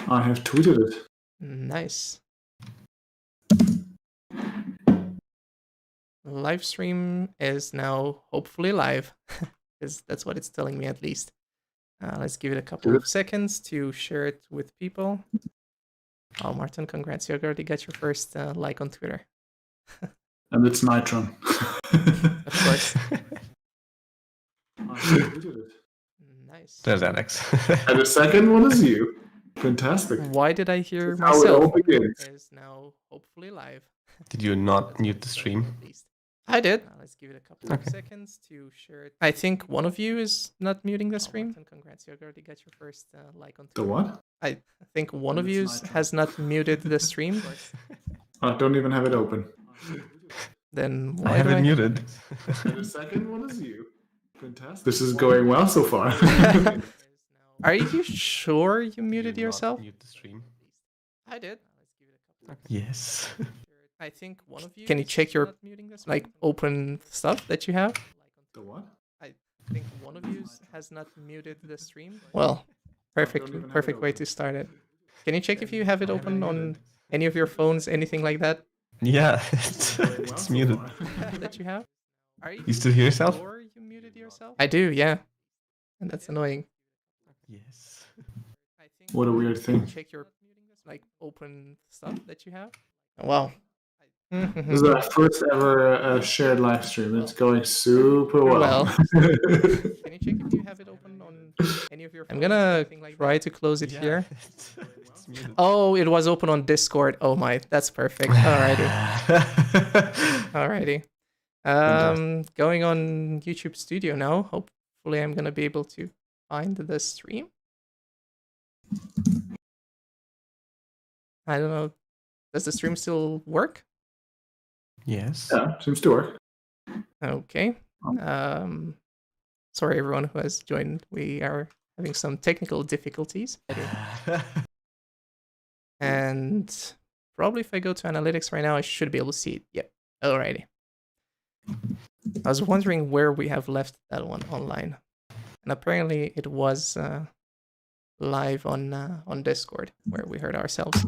I have tweeted it. Nice. Live stream is now hopefully live, because that's what it's telling me at least. Let's give it a couple of seconds to share it with people. Oh, Martin, congrats. You already got your first like on Twitter. And it's Nitron. Of course. I have tweeted it. Nice. There's Alex. And the second one is you. Fantastic. Why did I hear That's how it all myself? begins. Is now hopefully live. Did you not mute the stream? I did. Let's give it a couple of seconds to share it. I think one of you is not muting the stream. Martin, congrats. You already got your first like on Twitter. The what? I think one of you has not muted the stream. I don't even have it open. Then I why have do it muted. And the second one is you. Fantastic. This is going well so far. Are you sure you muted yourself? Mute the stream. I did. Yes. I think one of you. Can you check your like open stuff that you have? The what? I think one of you has not muted the stream. Well, perfect way to start it. Can you check if you have it open on any of your phones, anything like that? Yeah, it's muted. That you have? Are You still hear yourself? sure you muted yourself? I do, yeah. And that's annoying. Yes. What a weird thing. Check your like open stuff that you have. Wow. This is our first ever shared live stream. It's going super well. Can you check if you have it open on any of your phones? I'm gonna try to close it here. It's muted. Oh, it was open on Discord. Oh my, that's perfect. Alrighty. Alrighty. Going on YouTube Studio now. Hopefully I'm gonna be able to find the stream. I don't know. Does the stream still work? Yes. Yeah, seems to work. Okay. Sorry everyone who has joined. We are having some technical difficulties. And probably if I go to analytics right now, I should be able to see it. Yep. Alrighty. I was wondering where we have left that one online. And apparently it was live on Discord where we heard ourselves.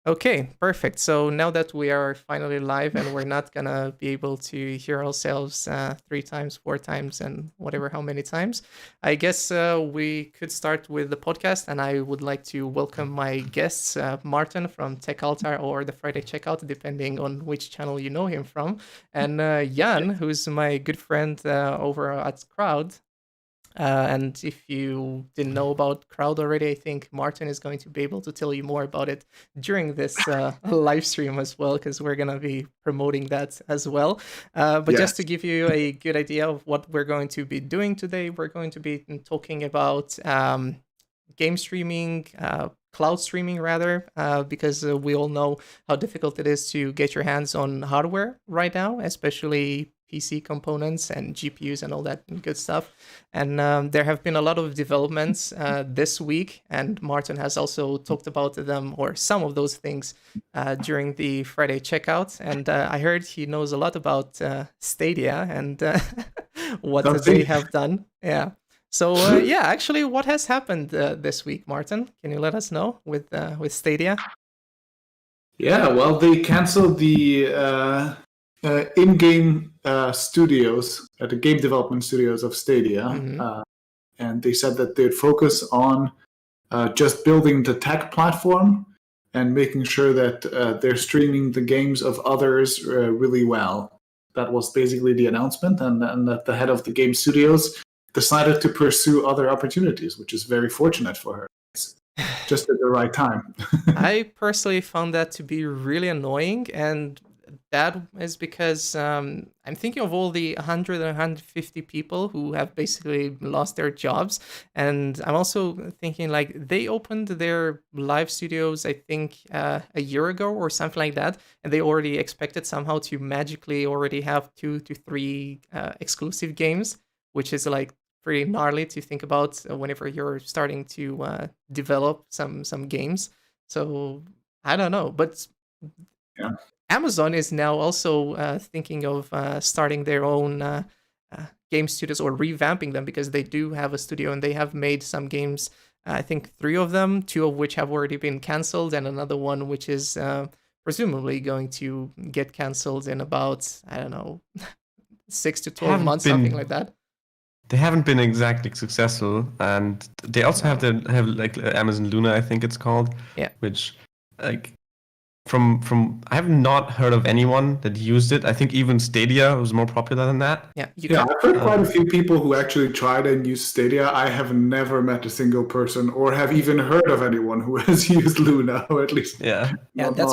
Okay, perfect. So now that we are finally live and we're not gonna be able to hear ourselves 3 times, 4 times, and whatever how many times, I guess we could start with the podcast. And I would like to welcome my guests, Martin from Tech Altar or the Friday Checkout, depending on which channel you know him from, and Jan, who's my good friend over at Crowd. And if you didn't know about Crowd already, I think Martin is going to be able to tell you more about it during this live stream as well, because we're going to be promoting that as well. But just to give you a good idea of what we're going to be doing today, we're going to be talking about game streaming, cloud streaming rather, because we all know how difficult it is to get your hands on hardware right now, especially PC components and GPUs and all that good stuff. And there have been a lot of developments this week, and Martin has also talked about them or some of those things during the Friday checkout. And I heard he knows a lot about Stadia and what they have done. Yeah. So yeah, actually, what has happened this week, Martin? Can you let us know with Stadia? Yeah, well, they canceled the in-game studios, the game development studios of Stadia, and they said that they'd focus on just building the tech platform and making sure that they're streaming the games of others really well. That was basically the announcement, and that the head of the game studios decided to pursue other opportunities, which is very fortunate for her. It's just at the right time. I personally found that to be really annoying, and that is because I'm thinking of all the 100 and 150 people who have basically lost their jobs. And I'm also thinking like they opened their live studios, I think a year ago or something like that. And they already expected somehow to magically already have 2 to 3 exclusive games, which is like pretty gnarly to think about whenever you're starting to develop some games. So I don't know, but yeah. Amazon is now also thinking of starting their own game studios or revamping them, because they do have a studio and they have made some games I think 3 of them, 2 of which have already been canceled, and another one which is presumably going to get canceled in about, I don't know, 6 to 12 months, something like that. They haven't been exactly successful, and they also have like Amazon Luna, I think it's called. Yeah. Which, like, from I have not heard of anyone that used it. I think even Stadia was more popular than that. Yeah. I've heard quite a few people who actually tried and used Stadia. I have never met a single person, or have even heard of anyone who has used Luna, or at least. Yeah. Yeah, that's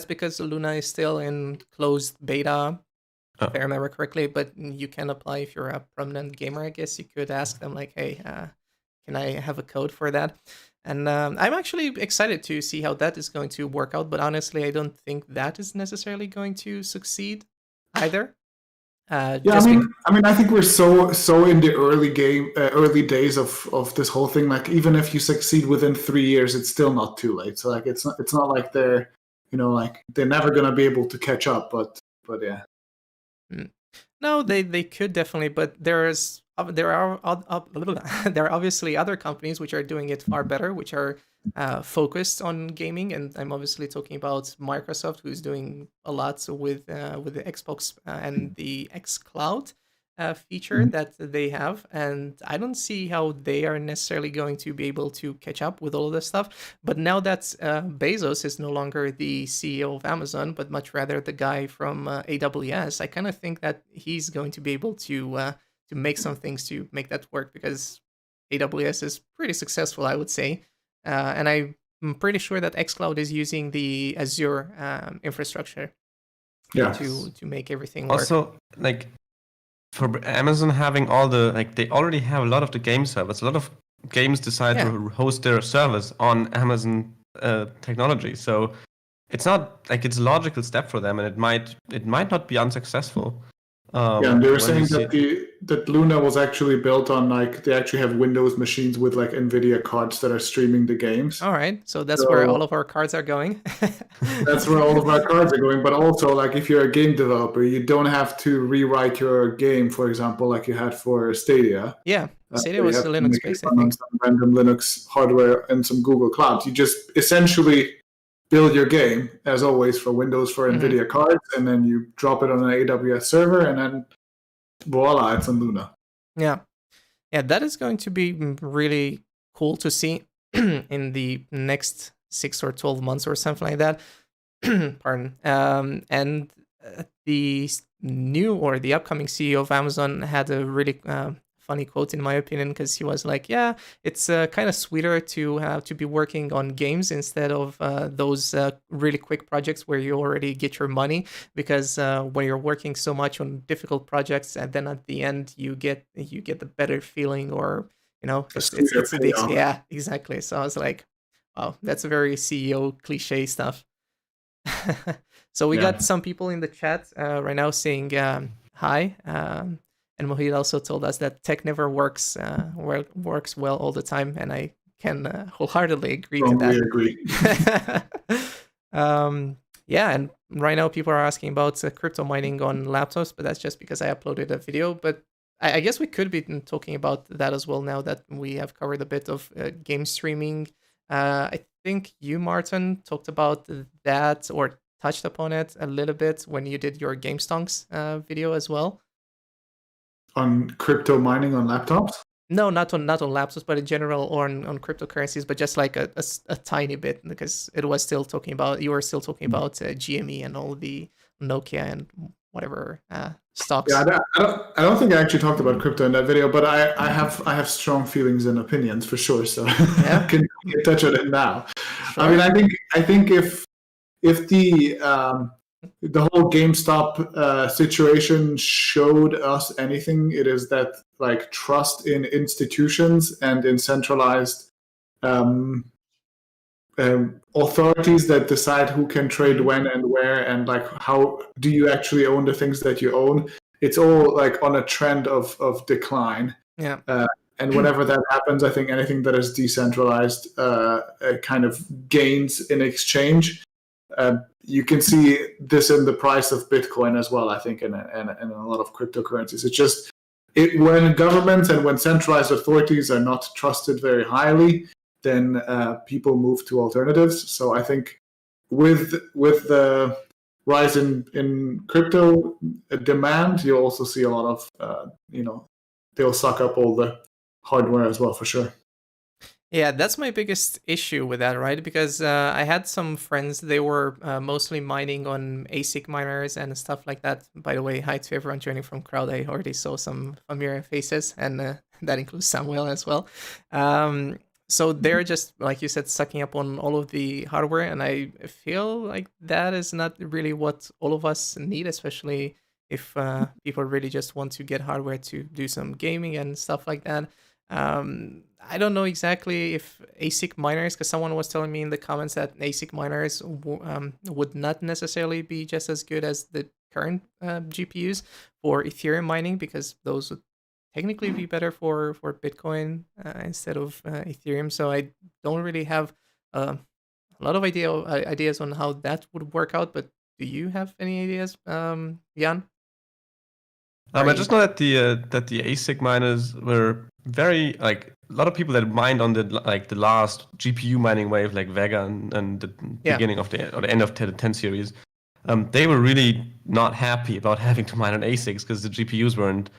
because Luna is still in closed beta. If I remember correctly, but you can apply if you're a prominent gamer. I guess you could ask them like, "Hey, can I have a code for that?" And I'm actually excited to see how that is going to work out. But honestly, I don't think that is necessarily going to succeed either. I think we're so in the early days of this whole thing. Like, even if you succeed within 3 years, it's still not too late. So like, it's not like they're like they're never gonna be able to catch up. But yeah. No, they could definitely, but there are obviously other companies which are doing it far better, which are focused on gaming, and I'm obviously talking about Microsoft, who's doing a lot with the Xbox and the xCloud feature that they have, and I don't see how they are necessarily going to be able to catch up with all of this stuff. But now that Bezos is no longer the CEO of Amazon, but much rather the guy from AWS, I kind of think that he's going to be able to make some things to make that work, because AWS is pretty successful, I would say, and I'm pretty sure that xCloud is using the Azure infrastructure to make everything work. Also, like, for Amazon having all they already have a lot of the game servers. A lot of games decide to host their servers on Amazon technology. So it's not like it's a logical step for them, and it might not be unsuccessful. And they were saying that Luna was actually built on, like, they actually have Windows machines with like NVIDIA cards that are streaming the games. All right, so that's where all of our cards are going. That's where all of our cards are going. But also, like, if you're a game developer, you don't have to rewrite your game, for example, like you had for Stadia. Yeah, Stadia was Linux-based, I think. Some random Linux hardware and some Google Clouds. You just essentially build your game, as always, for Windows for NVIDIA cards, and then you drop it on an AWS server, and then voila, it's on Luna. Yeah, that is going to be really cool to see in the next 6 or 12 months or something like that. Pardon. And the new or the upcoming CEO of Amazon had a really funny quote, in my opinion, because he was like, yeah, it's kind of sweeter to be working on games instead of those really quick projects where you already get your money, because when you're working so much on difficult projects, and then at the end you get the better feeling, or it's yeah, exactly. So I was like, wow, that's a very CEO cliche stuff. So we got some people in the chat right now saying hi. And Mohit also told us that tech never works well all the time, and I can wholeheartedly agree to that. Agree. Yeah, and right now people are asking about crypto mining on laptops, but that's just because I uploaded a video. But I guess we could be talking about that as well now that we have covered a bit of game streaming. I think you, Martin, talked about that or touched upon it a little bit when you did your GameStonks video as well. On crypto mining on laptops? No, not on laptops, but in general, or on cryptocurrencies, but just like a tiny bit, because you were still talking about GME and all the Nokia and whatever stocks. Yeah, I don't think I actually talked about crypto in that video, but I have strong feelings and opinions for sure. So I can touch on it now. Sure. I mean, I think if the whole GameStop situation showed us anything, it is that, like, trust in institutions and in centralized authorities that decide who can trade when and where, and like how do you actually own the things that you own. It's all like on a trend of decline. Yeah. And whenever that happens, I think anything that is decentralized kind of gains in exchange. You can see this in the price of Bitcoin as well, I think, and a lot of cryptocurrencies. It's just when governments and when centralized authorities are not trusted very highly, then people move to alternatives. So I think with the rise in crypto demand, you'll also see a lot of they'll suck up all the hardware as well, for sure. Yeah, that's my biggest issue with that, right? Because I had some friends, they were mostly mining on ASIC miners and stuff like that. By the way, hi to everyone joining from crowd. I already saw some familiar faces, and that includes Samuel as well. So they're just, like you said, sucking up on all of the hardware, and I feel like that is not really what all of us need, especially if people really just want to get hardware to do some gaming and stuff like that. I don't know exactly if ASIC miners, because someone was telling me in the comments that ASIC miners would not necessarily be just as good as the current GPUs for Ethereum mining, because those would technically be better for Bitcoin instead of Ethereum. So I don't really have a lot of ideas on how that would work out, but do you have any ideas, Jan? I just know that the ASIC miners were very, like, a lot of people that mined on the last GPU mining wave, like Vega and the beginning of the end of the 10 series. They were really not happy about having to mine on ASICs because the GPUs weren't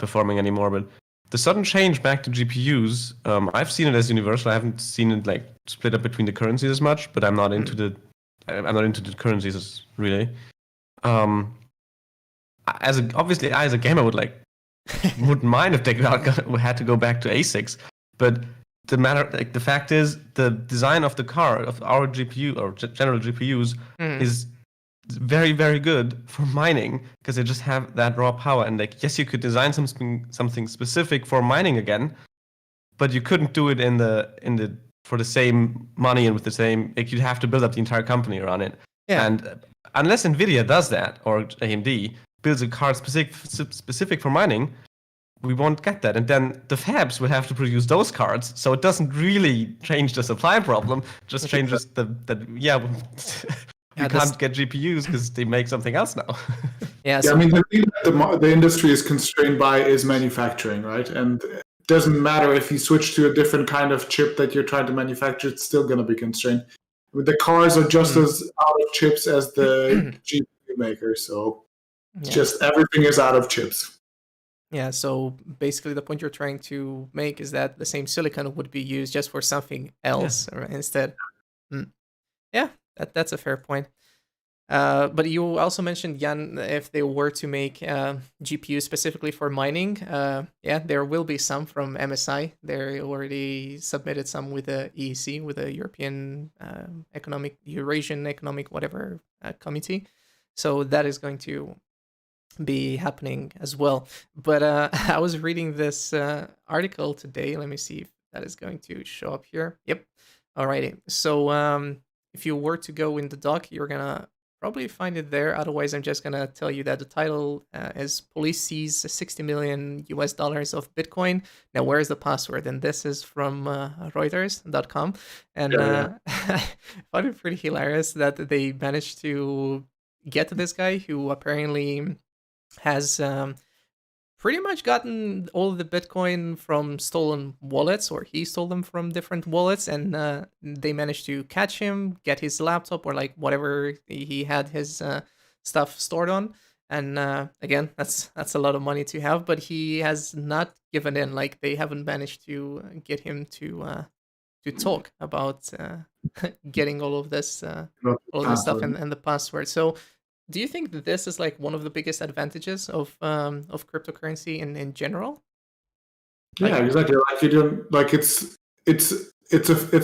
performing anymore. But the sudden change back to GPUs, I've seen it as universal. I haven't seen it like split up between the currencies as much, but I'm not into the currencies really. Obviously, I as a gamer wouldn't mind if they had to go back to ASICs, but the fact is, the design of the car of our GPU or general GPUs is very, very good for mining because they just have that raw power. And yes, you could design something specific for mining again, but you couldn't do it for the same money and with the same. You'd have to build up the entire company around it. Yeah. And unless Nvidia does that or AMD builds a card specific for mining, we won't get that. And then the fabs will have to produce those cards. So it doesn't really change the supply problem, just changes we can't get GPUs because they make something else now. I mean, the thing that the industry is constrained by is manufacturing, right? And it doesn't matter if you switch to a different kind of chip that you're trying to manufacture, it's still going to be constrained. The cars are just as out of chips as the GPU maker, so just everything is out of chips. Yeah, so basically the point you're trying to make is that the same silicon would be used just for something else instead. Yeah, that's a fair point. But you also mentioned, Jan, if they were to make GPUs specifically for mining, there will be some from MSI. They already submitted some with the EEC, with the Eurasian Economic whatever committee. So that is going to be happening as well. But I was reading this article today. Let me see if that is going to show up here. Yep. Alrighty. So if you were to go in the doc, you're gonna probably find it there. Otherwise, I'm just gonna tell you that the title is "Police Seize $60 million of Bitcoin." Now, where is the password? And this is from Reuters.com. And I found it pretty hilarious that they managed to get to this guy who apparently has pretty much gotten all of the Bitcoin from stolen wallets, or he stole them from different wallets, and they managed to catch him, get his laptop or like whatever he had his stuff stored on. And again, that's a lot of money to have, but he has not given in. Like, they haven't managed to get him to talk about getting all of this stuff and the password. So do you think that this is like one of the biggest advantages of cryptocurrency in general? Yeah, exactly. Like you don't like it's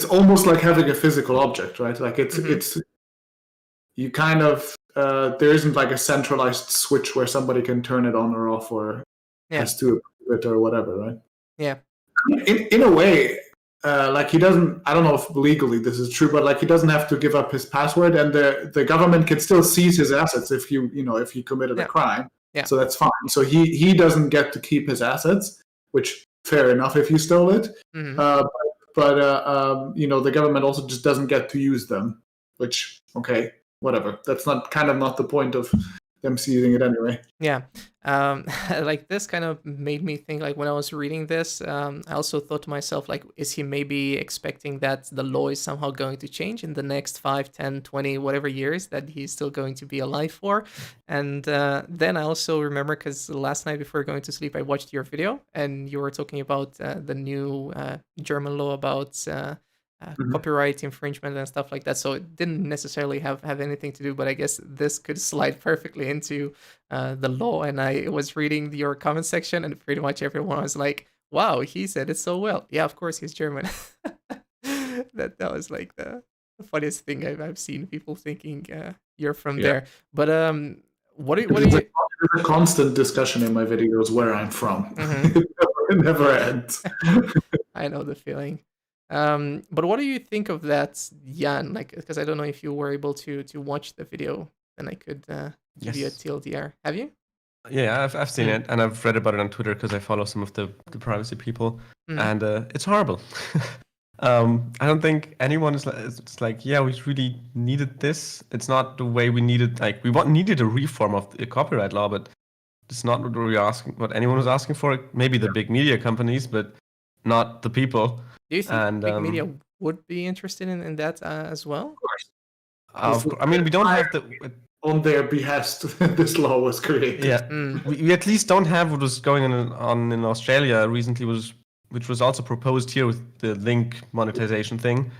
almost like having a physical object, right? Like it's you kind of there isn't like a centralized switch where somebody can turn it on or off or has to approve it or whatever, right? Yeah. In a way, like he doesn't. I don't know if legally this is true, but like he doesn't have to give up his password, and the government can still seize his assets if if he committed a crime. Yeah. So that's fine. So he doesn't get to keep his assets, which fair enough if you stole it. But the government also just doesn't get to use them, which whatever. That's not the point of them seeing it anyway. Yeah. Like this kind of made me think, like when I was reading this, I also thought to myself, like, is he maybe expecting that the law is somehow going to change in the next 5, 10, 20, whatever years that he's still going to be alive for? And then I also remember, because last night before going to sleep, I watched your video and you were talking about the new German law about copyright infringement and stuff like that. So it didn't necessarily have anything to do, but I guess this could slide perfectly into the law. And I was reading your comment section, and pretty much everyone was like, "Wow, he said it so well." Yeah, of course he's German. that was like the funniest thing I've seen, people thinking you're from there. But what do you? There's a constant discussion in my videos where I'm from. It never ends. I know the feeling. But what do you think of that, Jan? Like, because I don't know if you were able to watch the video, then I could give you a TLDR. Have you? Yeah, I've seen it, and I've read about it on Twitter because I follow some of the privacy people, and it's horrible. I don't think anyone is like, yeah, we really needed this. It's not the way we needed. Like, needed a reform of the copyright law, but it's not what we asking. What anyone was asking for. Maybe the big media companies, but not the people. Do you think big media would be interested in that as well? Of course. I mean, we don't have the... On their behest, this law was created. Yeah, we at least don't have what was going on in Australia recently, which was also proposed here with the link monetization thing,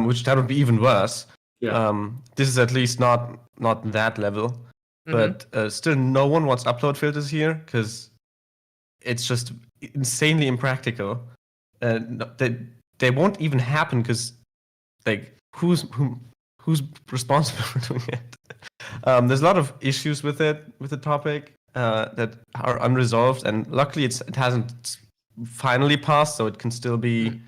which that would be even worse. Yeah. This is at least not that level, but still no one wants upload filters here because it's just insanely impractical. They won't even happen because, like, who's responsible for doing it? There's a lot of issues with the topic that are unresolved, and luckily it hasn't finally passed, so it can still be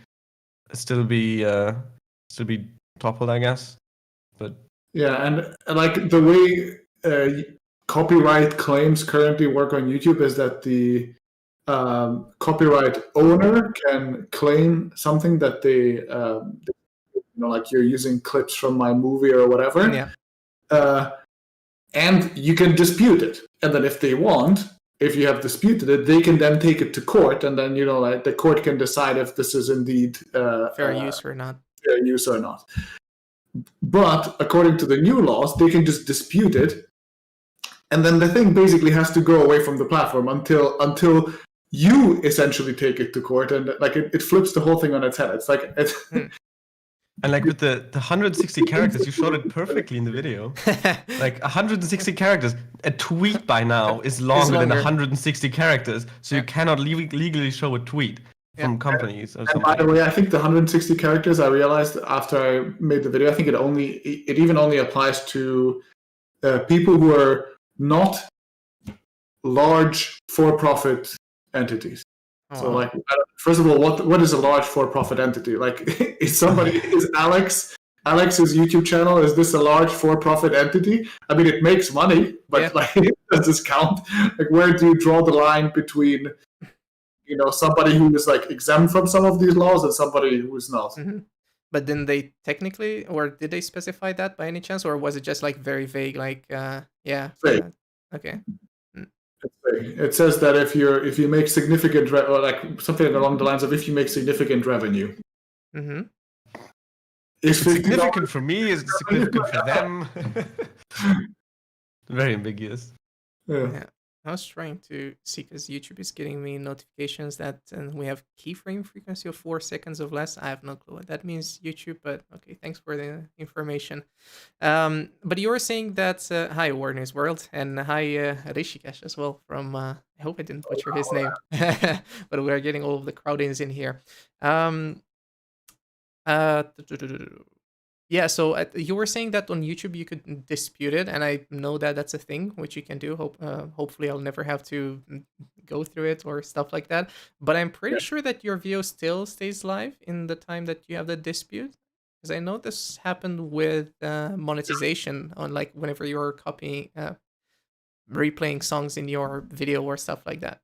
toppled, I guess. But yeah, and like the way copyright claims currently work on YouTube is that the copyright owner can claim something that they, like you're using clips from my movie or whatever. Yeah. And you can dispute it. And then if they want, if you have disputed it, they can then take it to court. And then, like the court can decide if this is indeed fair use or not. Fair use or not. But according to the new laws, they can just dispute it. And then the thing basically has to go away from the platform until you essentially take it to court, and like it flips the whole thing on its head. It's like and like with the 160 characters, you showed it perfectly in the video. Like 160 characters, a tweet by now is longer than 160 characters, so you cannot legally show a tweet from companies or something. And by the way, I think the 160 characters, I realized after I made the video, I think it even only applies to people who are not large for-profit entities. So, like, first of all, what is a large for-profit entity? Like, is Alex's YouTube channel, is this a large for-profit entity? I mean, it makes money, but like, does this count? Like, where do you draw the line between, somebody who is like exempt from some of these laws and somebody who is not? But then they technically, or did they specify that by any chance, or was it just like very vague? Like, vague. Okay. It says that if you make significant or like something along the lines of if you make significant revenue. It's significant for me. Is it significant for them? Very ambiguous. Yeah. I was trying to see, because YouTube is getting me notifications that we have keyframe frequency of 4 seconds or less. I have no clue what that means, YouTube, but okay, thanks for the information. But you were saying that, hi, Warner's World, and hi, Rishikesh as well from, I hope I didn't butcher his name, but we are getting all of the crowd-ins in here. Yeah, so you were saying that on YouTube you could dispute it, and I know that that's a thing which you can do. Hopefully I'll never have to go through it or stuff like that. But I'm pretty sure that your video still stays live in the time that you have the dispute, because I know this happened with monetization on, like, whenever you're copying, replaying songs in your video or stuff like that.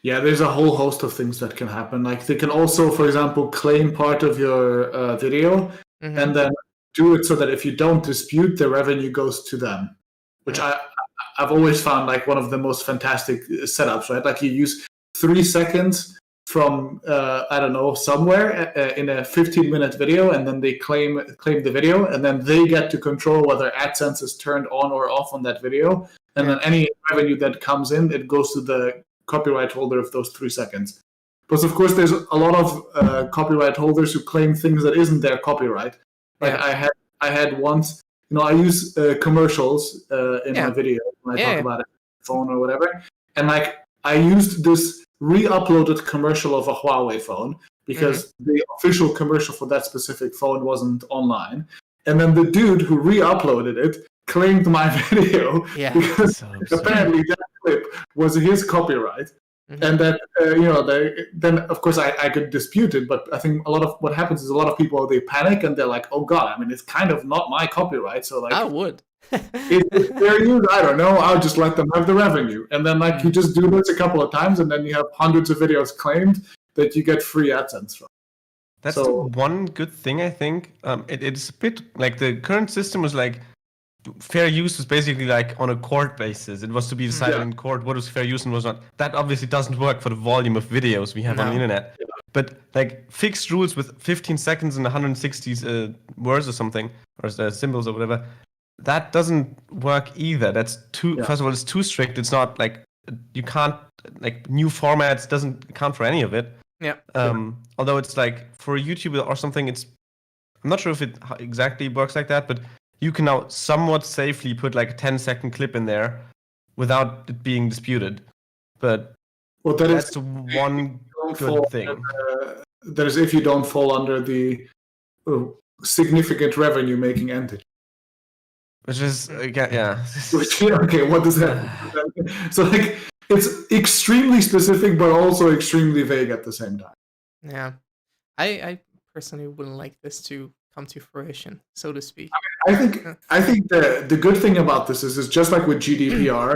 Yeah, there's a whole host of things that can happen. Like, they can also, for example, claim part of your video and then do it so that if you don't dispute, the revenue goes to them. which I've always found like one of the most fantastic setups, right? Like you use 3 seconds from I don't know, somewhere in a 15-minute video, and then they claim the video, and then they get to control whether AdSense is turned on or off on that video, and then any revenue that comes in, it goes to the copyright holder of those 3 seconds. But of course, there's a lot of copyright holders who claim things that isn't their copyright. Like I had once, I use commercials in my video when I talk about a phone or whatever, and like I used this re-uploaded commercial of a Huawei phone because the official commercial for that specific phone wasn't online, and then the dude who re-uploaded it claimed my video because apparently that clip was his copyright. And that then of course I could dispute it, but I think a lot of what happens is a lot of people, they panic and they're like, oh god, I mean, it's kind of not my copyright, so like I would. if they're used, I don't know, I'll just let them have the revenue. And then like you just do this a couple of times, and then you have hundreds of videos claimed that you get free AdSense from. That's the one good thing, I think. It's a bit like the current system was like fair use was basically like on a court basis. It was to be decided in court what was fair use and was not. That obviously doesn't work for the volume of videos we have on the internet. But like fixed rules with 15 seconds and 160 words or something, or symbols or whatever, that doesn't work either. That's too. First of all, it's too strict. It's not like you can't like new formats doesn't account for any of it. Although it's like for YouTube or something, I'm not sure if it exactly works like that, but you can now somewhat safely put like a 10-second clip in there without it being disputed. But that's one good thing. That is if you don't fall under the significant revenue-making entity. Which is, what does that mean? So like, it's extremely specific, but also extremely vague at the same time. Yeah. I personally wouldn't like this to come to fruition, so to speak. I think the good thing about this is just like with GDPR,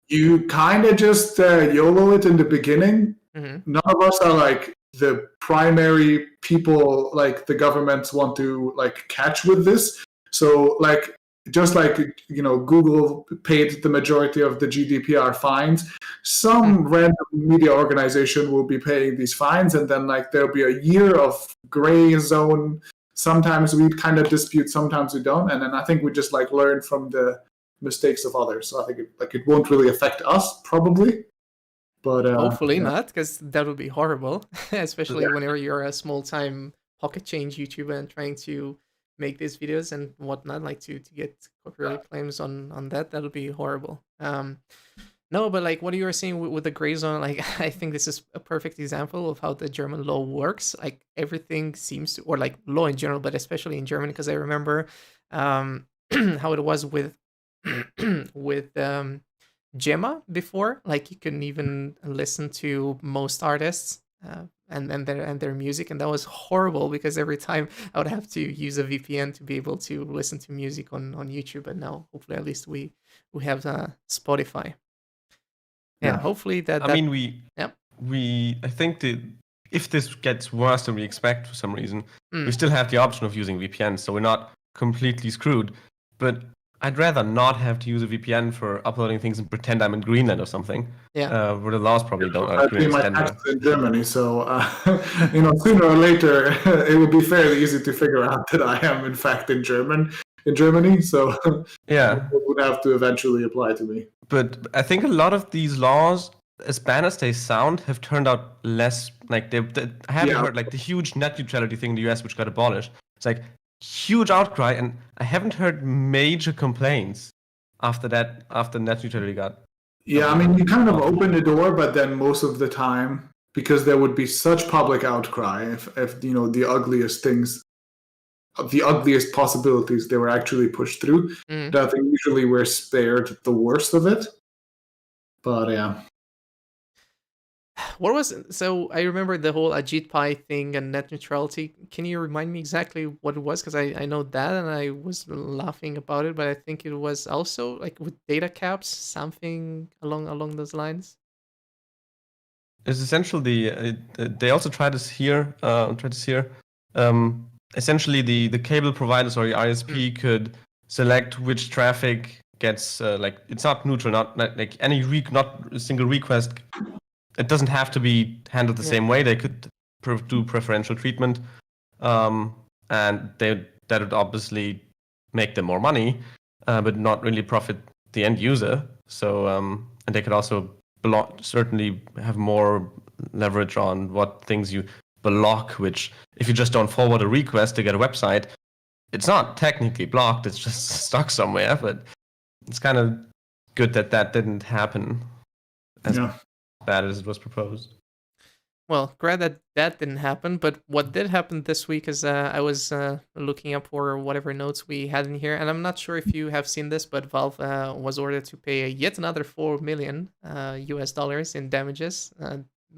you kind of just YOLO it in the beginning. None of us are like the primary people like the governments want to like catch with this. So like just like Google paid the majority of the GDPR fines, some random media organization will be paying these fines, and then like there'll be a year of gray zone. Sometimes we kind of dispute, sometimes we don't, and then I think we just like learn from the mistakes of others. So I think it won't really affect us probably, but hopefully not, because that would be horrible, especially whenever you're a small-time pocket change YouTuber and trying to make these videos and whatnot, like to get copyright claims on that would be horrible. No, but like what you were saying with the gray zone, like I think this is a perfect example of how the German law works. Like everything seems to, or like law in general, but especially in German, because I remember how it was with Gemma before. Like you couldn't even listen to most artists and their music, and that was horrible because every time I would have to use a VPN to be able to listen to music on YouTube. But now hopefully at least we have Spotify. Hopefully that. I mean, I think if this gets worse than we expect for some reason, we still have the option of using VPN, so we're not completely screwed. But I'd rather not have to use a VPN for uploading things and pretend I'm in Greenland or something. Where the laws probably don't allow Greenland. In Germany, so sooner or later it would be fairly easy to figure out that I am in fact in Germany. So it would have to eventually apply to me. But I think a lot of these laws, as bad as they sound, have turned out less like I haven't heard like the huge net neutrality thing in the US which got abolished. It's like huge outcry, and I haven't heard major complaints after that, after net neutrality got. Yeah, I mean, you kind of open the door, but then most of the time, because there would be such public outcry if the ugliest things, the ugliest possibilities, they were actually pushed through, that I think usually we're spared the worst of it. But yeah. So I remember the whole Ajit Pai thing and net neutrality. Can you remind me exactly what it was? Because I know that and I was laughing about it, but I think it was also like with data caps, something along those lines. It's essentially they also try this here. Essentially, the cable providers or the ISP could select which traffic gets like it's not neutral, not like any not a single request. It doesn't have to be handled the same way. They could do preferential treatment, and that would obviously make them more money, but not really profit the end user. So and they could also certainly have more leverage on what things you block. Which if you just don't forward a request to get a website, it's not technically blocked. It's just stuck somewhere. But it's kind of good that didn't happen as bad as it was proposed. Well, glad that didn't happen, but what did happen this week is I was looking up for whatever notes we had in here, and I'm not sure if you have seen this, but Valve was ordered to pay yet another $4 million US dollars in damages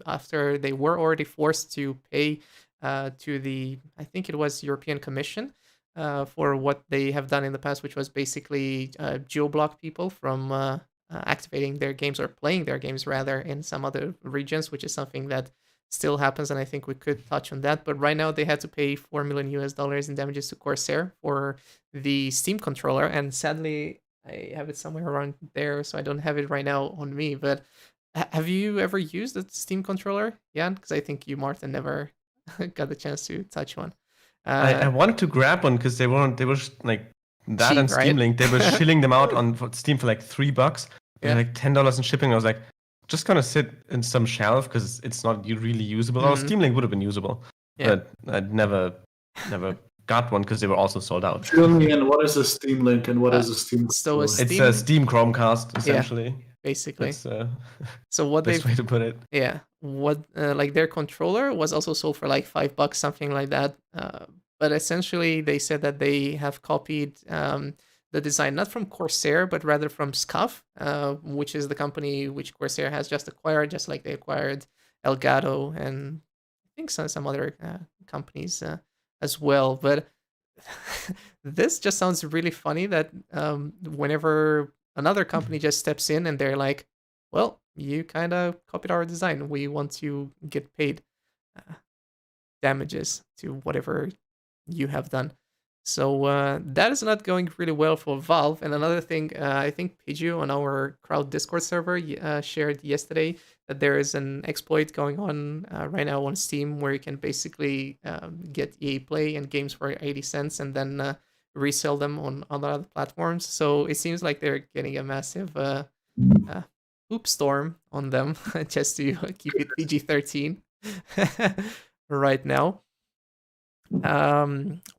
after they were already forced to pay to the, I think it was European Commission, for what they have done in the past, which was basically geo-block people from activating their games or playing their games rather in some other regions, which is something that still happens, and I think we could touch on that. But right now they had to pay $4 million US dollars in damages to Corsair for the Steam controller, and sadly I have it somewhere around there, so I don't have it right now on me. But have you ever used a Steam controller, Jan? Because I think you, Martin, never got the chance to touch one. I wanted to grab one because they were like that cheap, and Steam Link. They were shilling them out on Steam for like $3, like $10 in shipping. I was like, just gonna sit in some shelf because it's not really usable. Or Steam Link would have been usable, but I'd never got one because they were also sold out. Fill me in. What is a Steam Link and what is a Steam? So it's a Steam Chromecast essentially. Basically. So what best way to put it. Yeah. What like their controller was also sold for like $5, something like that. But essentially they said that they have copied the design not from Corsair, but rather from SCUF, which is the company which Corsair has just acquired, just like they acquired Elgato and I think some other companies as well. But this just sounds really funny that whenever another company just steps in and they're like, well, you kind of copied our design. We want to get paid damages to whatever you have done. So that is not going really well for Valve. And another thing, I think Pidgey on our crowd Discord server shared yesterday that there is an exploit going on right now on Steam where you can basically get EA Play and games for 80 cents and then resell them on other platforms. So it seems like they're getting a massive hoop storm on them just to keep it PG-13 right now.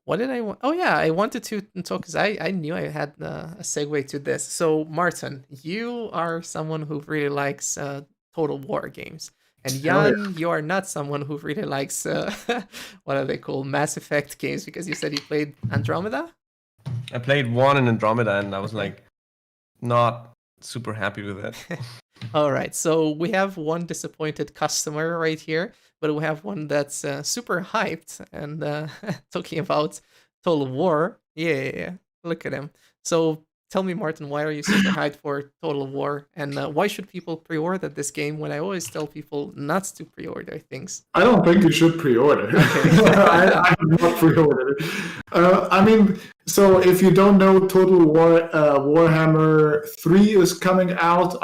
What did I want? Oh yeah, I wanted to talk because I knew I had a segue to this. So Martin, you are someone who really likes Total War games, and Jan, you are not someone who really likes what are they called, Mass Effect games, because you said you played Andromeda. I played one in Andromeda, and I was like, not super happy with it. All right, so we have one disappointed customer right here, but we have one that's super hyped and talking about Total War. Yeah, look at him. So tell me, Martin, why are you super hyped for Total War, and why should people pre-order this game when I always tell people not to pre-order things? I don't think you should pre-order. Okay. I have not pre-ordered it. I mean, so if you don't know, Total War Warhammer 3 is coming out.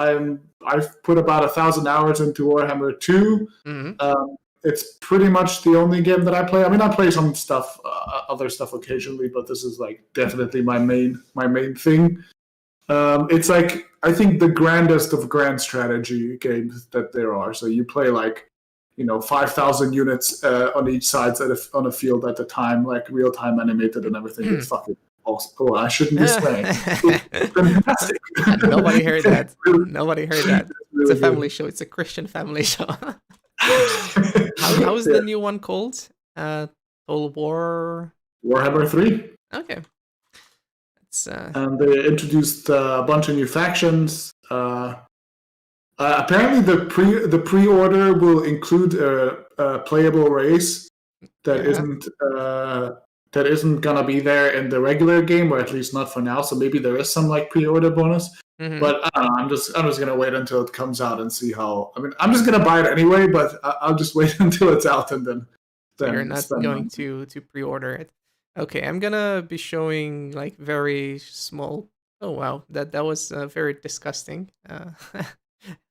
I've put about 1,000 hours into Warhammer 2. Mm-hmm. It's pretty much the only game that I play. I mean, I play some stuff, other stuff occasionally, but this is like definitely my main thing. It's like, I think, the grandest of grand strategy games that there are. So you play like, 5,000 units on each side on a field at a time, like real time animated and everything. It's fucking awesome. Oh, I shouldn't be swearing. It's fantastic. Nobody heard that. Nobody heard that. It's a family show. It's a Christian family show. How is the new one called? Total War Warhammer 3. Okay. And they introduced a bunch of new factions. Apparently, the pre-order will include a playable race that isn't gonna be there in the regular game, or at least not for now. So maybe there is some like pre-order bonus. Mm-hmm. But I don't know. I'm just gonna wait until it comes out and see how. I mean, I'm just gonna buy it anyway, but I'll just wait until it's out and then you're not going to pre-order it. Okay, I'm gonna be showing like very small Oh wow, that was very disgusting.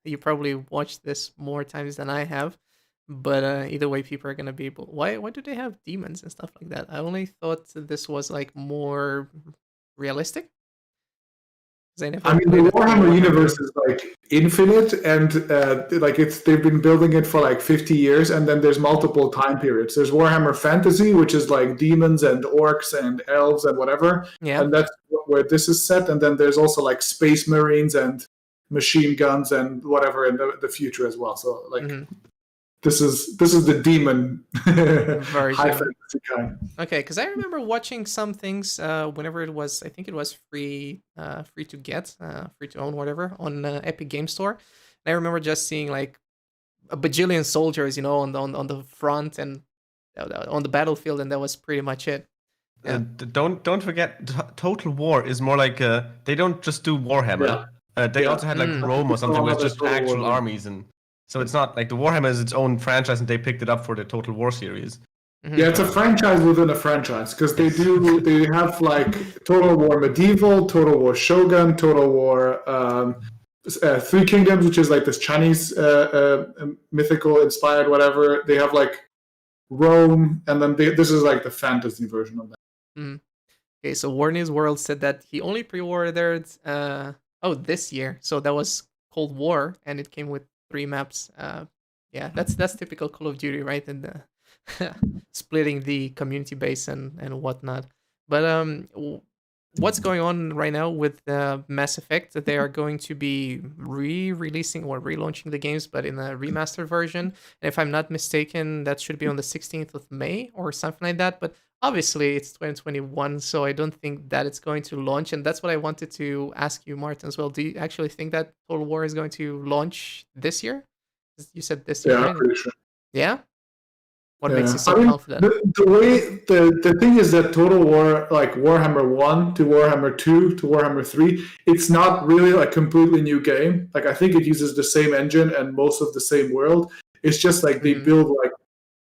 You probably watched this more times than I have, but either way, people are gonna be able. Why do they have demons and stuff like that? I only thought that this was like more realistic because I I never mean, played the a Warhammer universe Warhammer. is like infinite, and like they've been building it for like 50 years, and then there's multiple time periods. There's Warhammer Fantasy, which is like demons and orcs and elves and whatever, Yeah. and that's where this is set. And then there's also like Space Marines and machine guns and whatever in the future as well. So like this is the demon high Version. fantasy kind. Okay, because I remember watching some things whenever it was, I think it was free, free to get, free to own, whatever, on Epic Game Store. And I remember just seeing like a bajillion soldiers, on the front and on the battlefield, and that was pretty much it. Yeah. Don't forget, Total War is more like they don't just do Warhammer. They also had like Rome or something with just actual armies, and so it's not like the Warhammer is its own franchise, and they picked it up for the Total War series. Yeah, it's a franchise within a franchise because they have like Total War Medieval, Total War Shogun, Total War Three Kingdoms, which is like this Chinese mythical inspired whatever. They have like Rome, and then this is like the fantasy version of that. Okay, so War News World said that he only pre-ordered this year, so that was Cold War, and it came with 3 maps. Yeah, that's typical Call of Duty, right? And splitting the community base and whatnot. But what's going on right now with Mass Effect? That they are going to be re-releasing or relaunching the games, but in a remastered version. And if I'm not mistaken, that should be on the 16th of May or something like that. But obviously, it's 2021, so I don't think that it's going to launch. And that's what I wanted to ask you, Martin, as well. Do you actually think that Total War is going to launch this year? You said this year, Yeah, right? I'm pretty sure. Yeah? What makes you so I mean, confident? The thing is that Total War, like Warhammer 1 to Warhammer 2 to Warhammer 3, it's not really a completely new game. Like I think it uses the same engine and most of the same world. It's just like they build like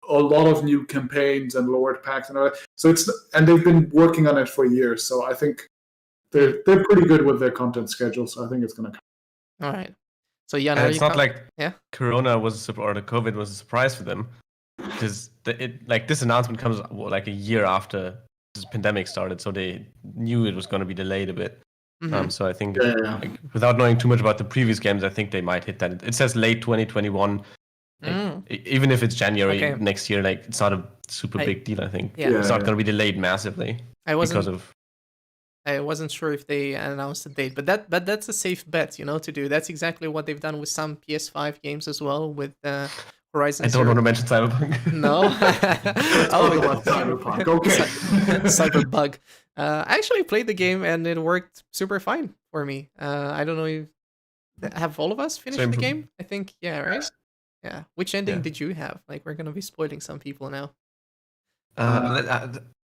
a lot of new campaigns and lowered packs and all that. So and they've been working on it for years. So I think they're pretty good with their content schedule. So I think it's gonna come. All right. So yeah, and it's not like Corona or the COVID was a surprise for them. Because this announcement comes like a year after this pandemic started, so they knew it was going to be delayed a bit. So I think, like, without knowing too much about the previous games, I think they might hit that. It says late 2021. Even if it's January next year, like it's not a super big deal. I think it's not going to be delayed massively I wasn't sure if they announced a date, but that's a safe bet, to do. That's exactly what they've done with some PS5 games as well, with Horizon. I don't want to mention Cyberpunk. No. Cyberpunk. Okay. Cyberbug. I actually played the game and it worked super fine for me. I don't know have all of us finished the game? I think, right? Yeah. Which ending did you have? Like, we're gonna be spoiling some people now.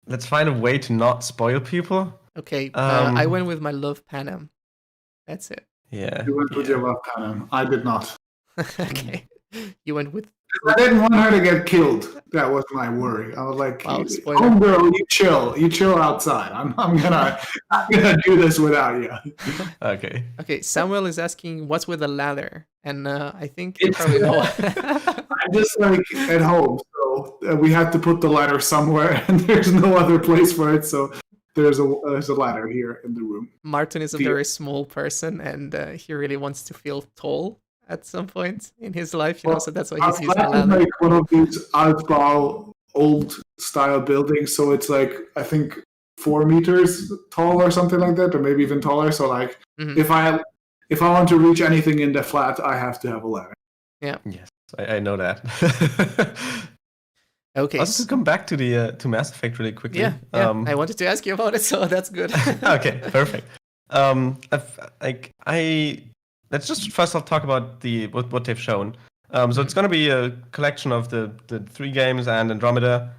Let's find a way to not spoil people. Okay. I went with my love Panem. That's it. Yeah. You went with your love Panem. I did not. Okay. You went with. I didn't want her to get killed. That was my worry. I was like, spoiler. girl, you chill outside. I'm gonna do this without you. Okay. Samuel is asking what's with the ladder, and I think you probably know. I'm just like at home, so we had to put the ladder somewhere, and there's no other place for it. So there's a ladder here in the room. Martin is a very small person, and he really wants to feel tall at some point in his life, so that's why he's using a ladder. Like one of these Altbau old style buildings, so it's like I think 4 meters tall or something like that, or maybe even taller. So like if I want to reach anything in the flat, I have to have a ladder. Yeah. Yes, I know that. Okay. Let's just come back to the to Mass Effect really quickly. Yeah. I wanted to ask you about it, so that's good. Okay, perfect. Let's just first I'll talk about what they've shown. So it's going to be a collection of the 3 games and Andromeda.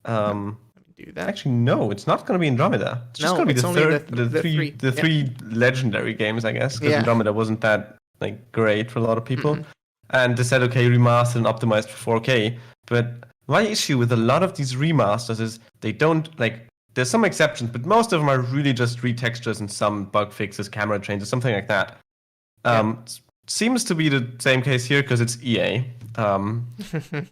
Do that. Actually, no, it's not going to be Andromeda. It's just going to be the three legendary games, I guess, because Andromeda wasn't that like great for a lot of people. And they said, okay, remastered and optimized for 4K. But my issue with a lot of these remasters is they don't like There's some exceptions, but most of them are really just retextures and some bug fixes, camera changes, something like that. Seems to be the same case here because it's EA.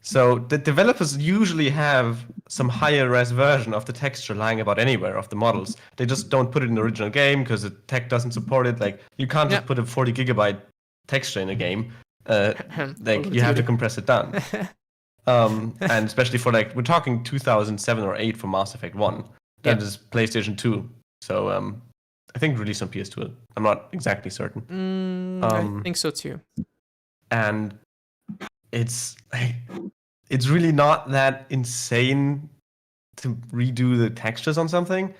So the developers usually have some higher res version of the texture lying about anywhere of the models. They just don't put it in the original game because the tech doesn't support it. Like you can't just put a 40 gigabyte texture in a game. Like you have to compress it down. And especially for like we're talking 2007 or 8 for Mass Effect 1. That is PlayStation 2. So I think released on PS2. I'm not exactly certain. I think so too. And it's really not that insane to redo the textures on something.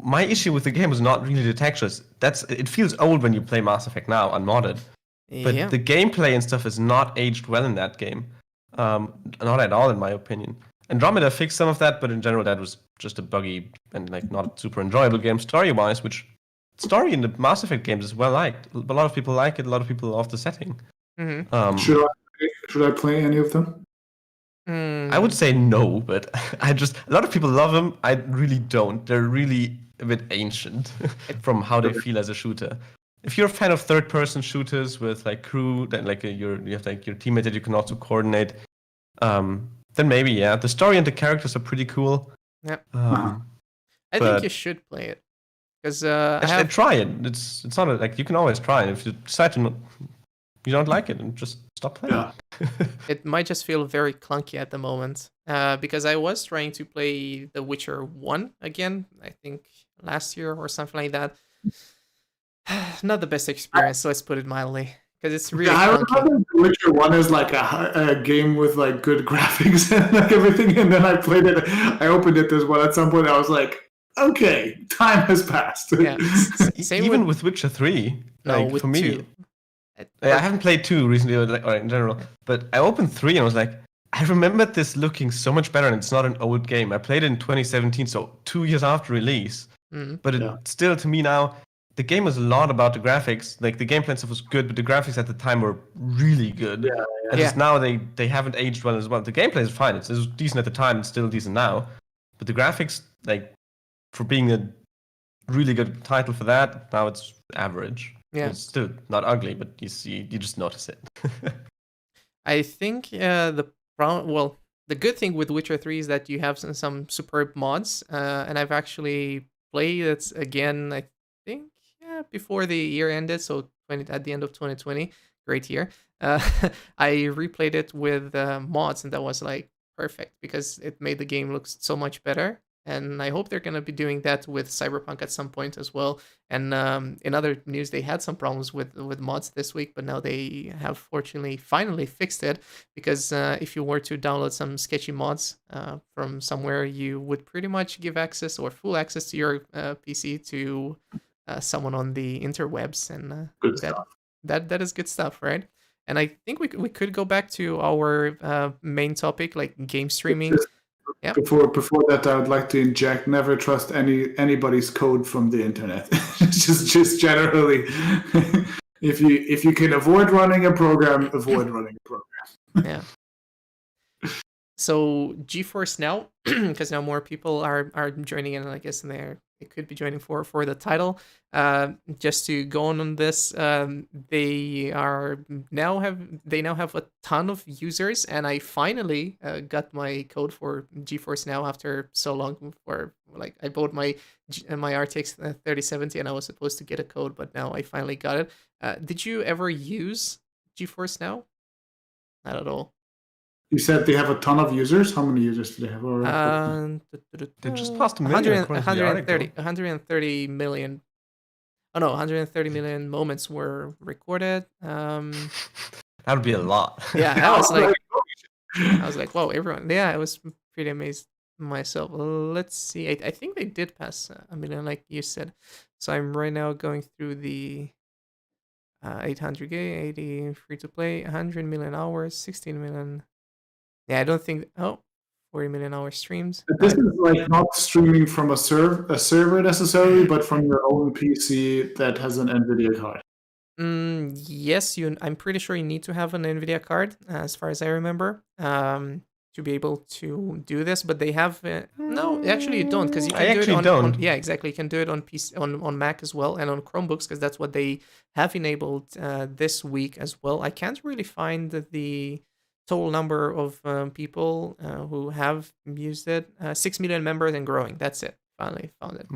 My issue with the game was not really the textures. It feels old when you play Mass Effect now unmodded. But the gameplay and stuff is not aged well in that game. Not at all, in my opinion. Andromeda fixed some of that, but in general, that was just a buggy and like not super enjoyable game story-wise, which story in the Mass Effect games is well liked. A lot of people like it. A lot of people love the setting. Should I play any of them? I would say no, but a lot of people love them. I really don't. They're really a bit ancient from how they feel as a shooter. If you're a fan of third-person shooters with like crew, then like you have like your teammate that you can also coordinate, then maybe the story and the characters are pretty cool. Yeah. I think you should play it because try it. It's not like you can always try it. If you decide you don't like it, and just stop playing. Yeah. It might just feel very clunky at the moment because I was trying to play The Witcher 1 again, I think last year or something like that. Not the best experience, let's put it mildly, because it's really I clunky. remember The Witcher 1 is like a game with like good graphics and like everything, and then I played it. I opened it as well at some point. I was like, okay, time has passed. Yeah. Even with Witcher 3, no, like with for me. 2. I haven't played 2 recently, or in general, but I opened 3 and I was like, I remembered this looking so much better, and it's not an old game. I played it in 2017, so 2 years after release. But it still, to me now, the game was a lot about the graphics. Like the gameplay stuff was good, but the graphics at the time were really good. And just now they haven't aged well as well. The gameplay is fine. It was decent at the time. It's still decent now. But the graphics, like for being a really good title for that, now it's average. Yeah. It's still not ugly, but you just notice it. I think the good thing with Witcher 3 is that you have some superb mods, and I've actually played it again, I think, before the year ended, so at the end of 2020, great year. I replayed it with mods, and that was like perfect because it made the game look so much better. And I hope they're going to be doing that with Cyberpunk at some point as well. And in other news, they had some problems with mods this week, but now they have fortunately finally fixed it, because if you were to download some sketchy mods from somewhere, you would pretty much give access or full access to your PC to someone on the interwebs. And that is good stuff, right? And I think we could go back to our main topic, like game streaming. Yep. Before that, I would like to inject: never trust anybody's code from the internet. just generally, if you can avoid running a program, avoid running a program. Yeah. So GeForce Now, because now more people are joining in, and I guess they could be joining for the title. Just to go on this, they now have a ton of users, and I finally got my code for GeForce Now after so long. I bought my RTX 3070, and I was supposed to get a code, but now I finally got it. Did you ever use GeForce Now? Not at all. You said they have a ton of users. How many users do they have? They just passed a million. 130 million. Oh no, 130 million moments were recorded. That would be a lot. Yeah, I was like, whoa, everyone. Yeah, I was pretty amazed myself. Let's see. I think they did pass a million, like you said. So I'm right now going through the 800K, 80 free to play, 100 million hours, 16 million. Yeah, I don't think. 40 million hours streamed. But this is like not streaming from a server necessarily, but from your own PC that has an NVIDIA card. Yes, I'm pretty sure you need to have an NVIDIA card, as far as I remember. to be able to do this, but they have no, actually you don't, because you I can do it actually don't. yeah, exactly, you can do it on PC, on Mac as well, and on Chromebooks, because that's what they have enabled this week as well. I can't really find the total number of people who have used it. 6 million members and growing. That's it. Finally found it.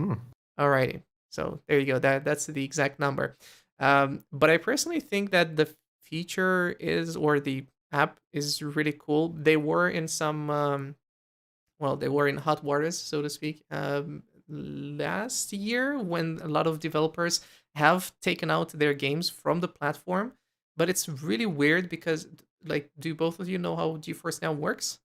Alrighty, so there you go. That's the exact number. But I personally think that the feature is, or the app is really cool. They were in some they were in hot waters, so to speak, last year, when a lot of developers have taken out their games from the platform. But it's really weird because, like, do both of you know how GeForce Now works?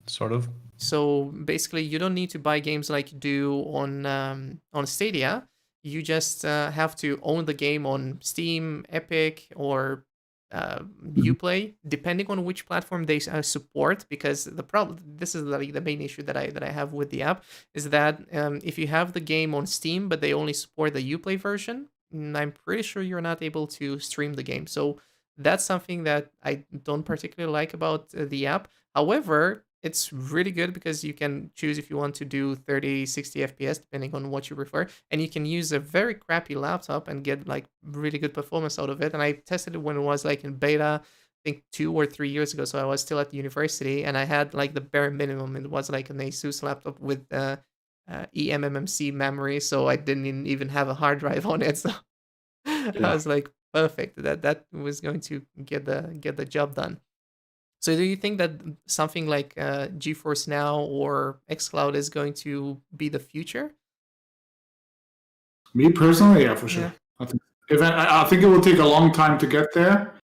Sort of. So basically, you don't need to buy games like you do on Stadia. You just have to own the game on Steam, Epic, or Uplay, depending on which platform they support. Because this is like the main issue that I have with the app, is that if you have the game on Steam but they only support the Uplay version, I'm pretty sure you're not able to stream the game. So that's something that I don't particularly like about the app. However, it's really good because you can choose if you want to do 30, 60 FPS, depending on what you prefer. And you can use a very crappy laptop and get like really good performance out of it. And I tested it when it was like in beta, I think 2 or 3 years ago. So I was still at university, and I had like the bare minimum. It was like an Asus laptop with eMMC memory. So I didn't even have a hard drive on it. So I was like, perfect. That was going to get the job done. So do you think that something like GeForce Now or xCloud is going to be the future? Me personally, yeah, for sure. I think it will take a long time to get there,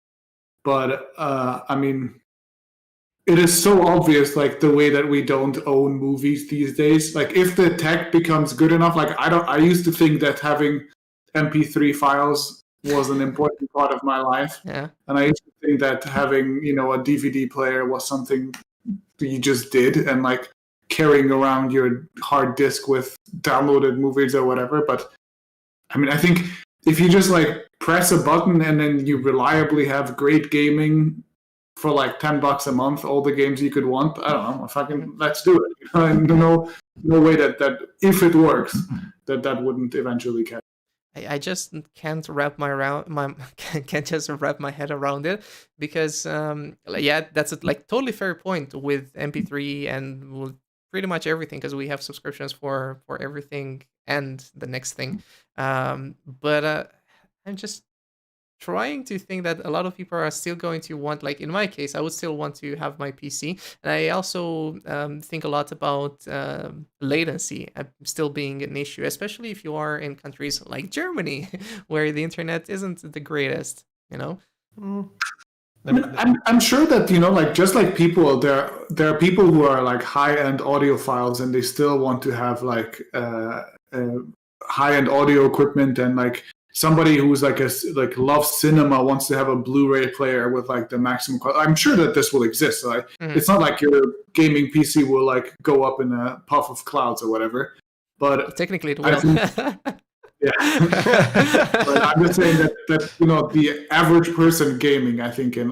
but I mean, it is so obvious, like the way that we don't own movies these days. Like, if the tech becomes good enough, like I used to think that having MP3 files was an important part of my life. Yeah. And I used to think that having, a DVD player was something you just did, and like carrying around your hard disk with downloaded movies or whatever. But I mean, I think if you just like press a button and then you reliably have great gaming for like $10 a month, all the games you could want, I don't know, fucking let's do it. No way that if it works, that wouldn't eventually catch. I just can't can't just wrap my head around it, because that's a like totally fair point with MP3 and with pretty much everything, because we have subscriptions for everything and the next thing. But I'm just trying to think that a lot of people are still going to want, like in my case, I would still want to have my PC. And I also think a lot about latency still being an issue, especially if you are in countries like Germany, where the internet isn't the greatest, I'm sure that, like, just like people, there are people who are like high-end audiophiles and they still want to have like high-end audio equipment, and like somebody who's like loves cinema wants to have a Blu-ray player with like the maximum quality. I'm sure that this will exist. Like, It's not like your gaming PC will like go up in a puff of clouds or whatever. But technically it will. But I'm just saying that the average person gaming, I think in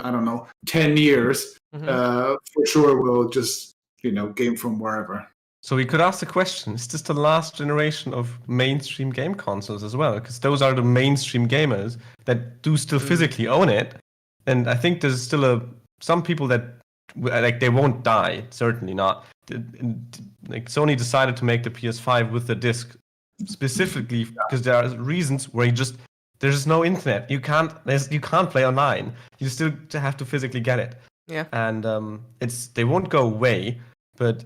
10 years, for sure will just game from wherever. So we could ask the question, is this the last generation of mainstream game consoles as well? Because those are the mainstream gamers that do still physically own it. And I think there's still some people that, like, they won't die, certainly not. Like, Sony decided to make the PS5 with the disc specifically because there are reasons where there's no internet. You can't play online. You still have to physically get it. Yeah. And they won't go away, but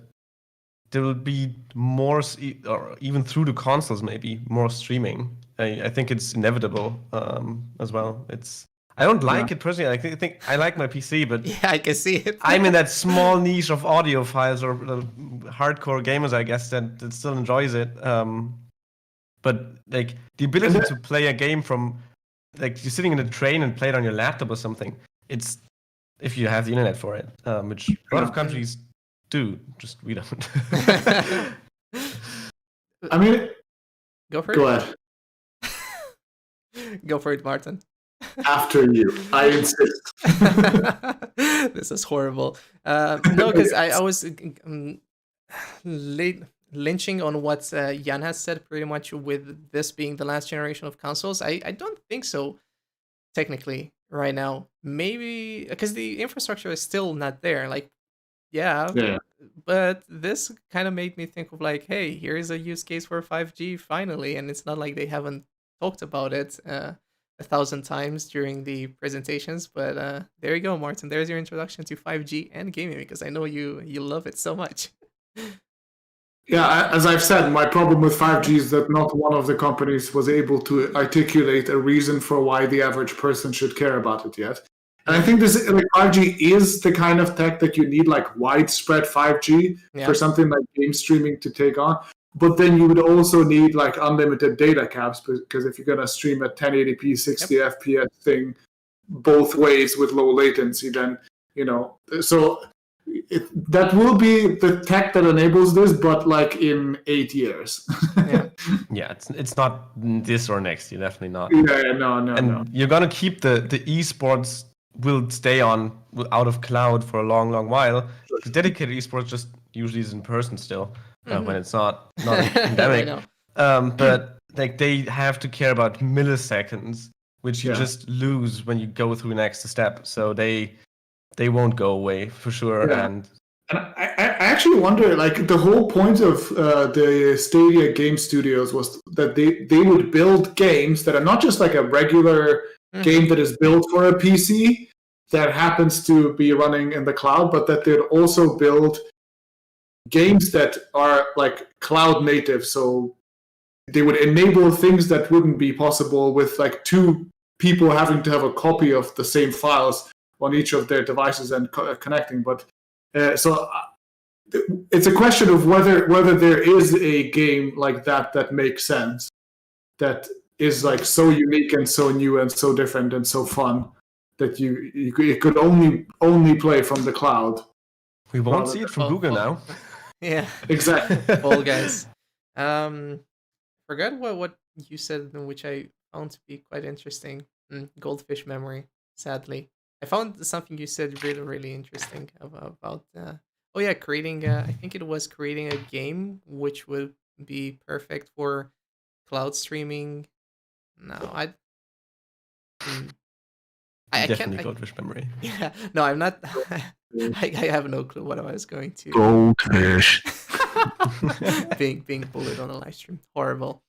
there will be more, or even through the consoles, maybe more streaming. I think it's inevitable as well. I don't like it personally. I think I like my PC, but yeah, I can see it. I'm in that small niche of audiophiles or hardcore gamers, I guess, that still enjoys it. But like the ability to play a game from, like, you're sitting in a train and play it on your laptop or something. It's if you have the internet for it, which a lot of countries do. Just we don't. I mean, go for it. Go ahead. Go for it, Martin. after you. I insist. This is horrible. No, because I was lynching on what Jan has said pretty much with this being the last generation of consoles. I don't think so, technically, right now. Maybe because the infrastructure is still not there. Like, yeah. But this kind of made me think of like, hey, here's a use case for 5G finally, and it's not like they haven't talked about it 1,000 times during the presentations. But there you go, Martin. There's your introduction to 5G and gaming, because I know you love it so much. Yeah, as I've said, my problem with 5G is that not one of the companies was able to articulate a reason for why the average person should care about it yet. And I think this, like, 5G is the kind of tech that you need, like widespread 5G for something like game streaming to take on. But then you would also need like unlimited data caps, because if you're going to stream a 1080p 60 FPS thing both ways with low latency, then, so that will be the tech that enables this, but like in 8 years. Yeah, it's not this or next year, definitely not. No. You're going to keep the esports will stay on out of cloud for a long, long while. The dedicated esports just usually is in person still when it's not a pandemic. But like they have to care about milliseconds, which you just lose when you go through an extra step. So they won't go away for sure. Yeah. And I actually wonder, like, the whole point of the Stadia game studios was that they would build games that are not just like a regular game that is built for a PC that happens to be running in the cloud, but that they'd also build games that are like cloud native. So they would enable things that wouldn't be possible with like two people having to have a copy of the same files on each of their devices and connecting. But so it's a question of whether there is a game like that makes sense, that is like so unique and so new and so different and so fun that you could only play from the cloud. We won't see it from Google now. Yeah, exactly. All guys. Forgot what you said, which I found to be quite interesting. Goldfish memory. Sadly, I found something you said really, really interesting about. Creating. I think it was creating a game which would be perfect for cloud streaming. No, I definitely can't. Goldfish memory. Yeah, no, I'm not. I have no clue what I was going to. Goldfish. being bullied on a live stream. Horrible.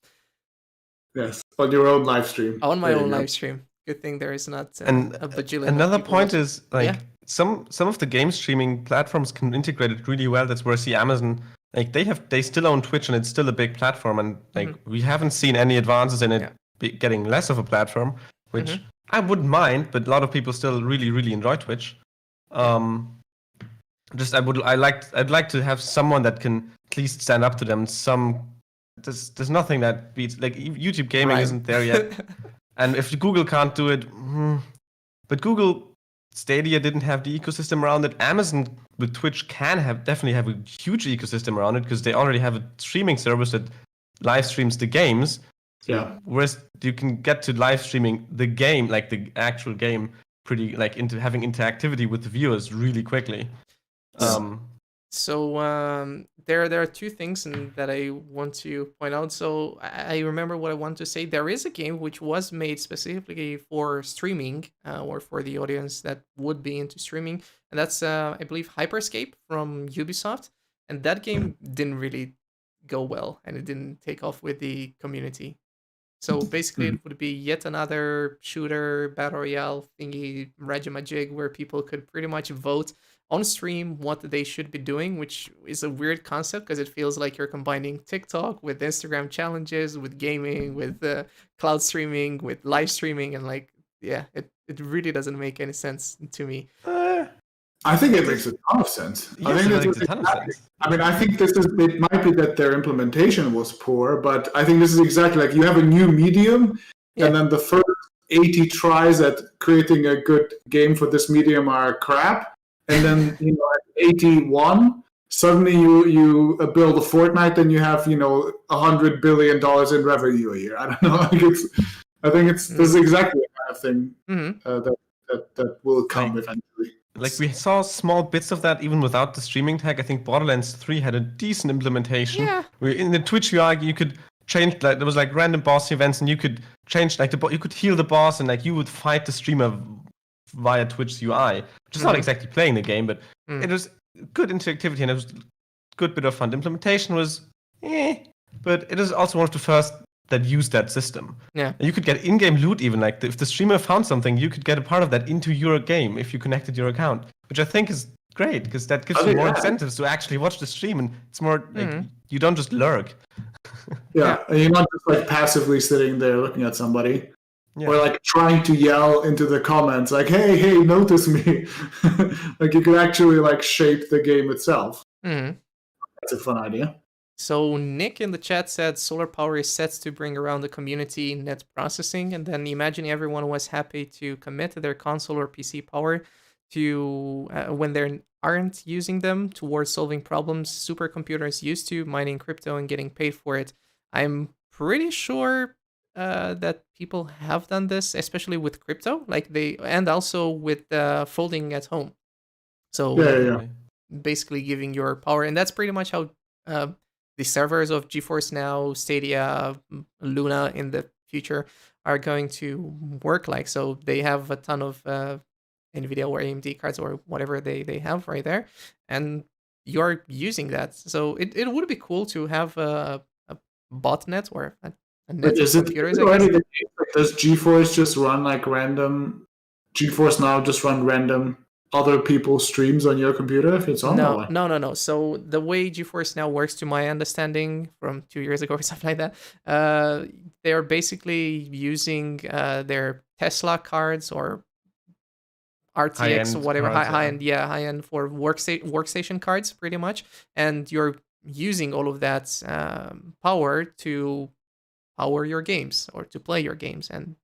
Yes, on your own live stream. On my own live stream. Good thing there is not a bajillion. Another point is like some of the game streaming platforms can integrate it really well. That's where I see Amazon. Like they still own Twitch and it's still a big platform, and like we haven't seen any advances in it getting less of a platform, which I wouldn't mind, but a lot of people still really, really enjoy Twitch. I'd like to have someone that can at least stand up to them. There's nothing that beats, like, YouTube gaming isn't there yet. And if Google can't do it, but Google Stadia didn't have the ecosystem around it. Amazon with Twitch definitely have a huge ecosystem around it, because they already have a streaming service that live streams the games. Yeah. Whereas you can get to live streaming the game, like the actual game, pretty like into having interactivity with the viewers really quickly. So there are two things that I want to point out. So I remember what I want to say. There is a game which was made specifically for streaming, or for the audience that would be into streaming, and that's I believe Hyperscape from Ubisoft. And that game didn't really go well, and it didn't take off with the community. So basically, it would be yet another shooter battle royale thingy, rajamajig, where people could pretty much vote on stream what they should be doing, which is a weird concept because it feels like you're combining TikTok with Instagram challenges, with gaming, with cloud streaming, with live streaming, and like, it really doesn't make any sense to me. I think it makes a ton of sense. Yes, I think it makes a ton of sense. I mean, I think it might be that their implementation was poor, but I think this is exactly like you have a new medium, and then the first 80 tries at creating a good game for this medium are crap. And then, at 81, suddenly you build a Fortnite and you have, $100 billion in revenue a year. I don't know. I think this is exactly what of thing that will come eventually. Like we saw small bits of that even without the streaming tag. I think Borderlands 3 had a decent implementation. Yeah. In the Twitch UI, you could change, like there was like random boss events, and you could change like you could heal the boss, and like you would fight the streamer via Twitch UI, which is not exactly playing the game, but it was good interactivity and it was a good bit of fun. The implementation was but it is also one of the first that used that system. Yeah. And you could get in-game loot even, like if the streamer found something, you could get a part of that into your game if you connected your account, which I think is great because that gives you more incentives to actually watch the stream, and it's more like you don't just lurk. Yeah, and you're not just like passively sitting there looking at somebody. Or like trying to yell into the comments like, hey, notice me. Like you could actually like shape the game itself. That's a fun idea. So Nick in the chat said solar power is set to bring around the community net processing, and then imagine everyone was happy to commit their console or PC power to when they aren't using them towards solving problems supercomputers used to, mining crypto and getting paid for it. I'm pretty sure that people have done this, especially with crypto, and also with folding at home. So basically giving your power, and that's pretty much how the servers of GeForce NOW, Stadia, Luna in the future are going to work like. So they have a ton of NVIDIA or AMD cards or whatever they have right there, and you're using that. So it would be cool to have a botnet or a net of computers. Does GeForce just run like random? GeForce Now just run random other people's streams on your computer if it's on? No. So the way GeForce Now works, to my understanding, from 2 years ago or something like that, they're basically using their Tesla cards or RTX or whatever, high-end for workstation cards, pretty much, and you're using all of that power to power your games or to play your games, and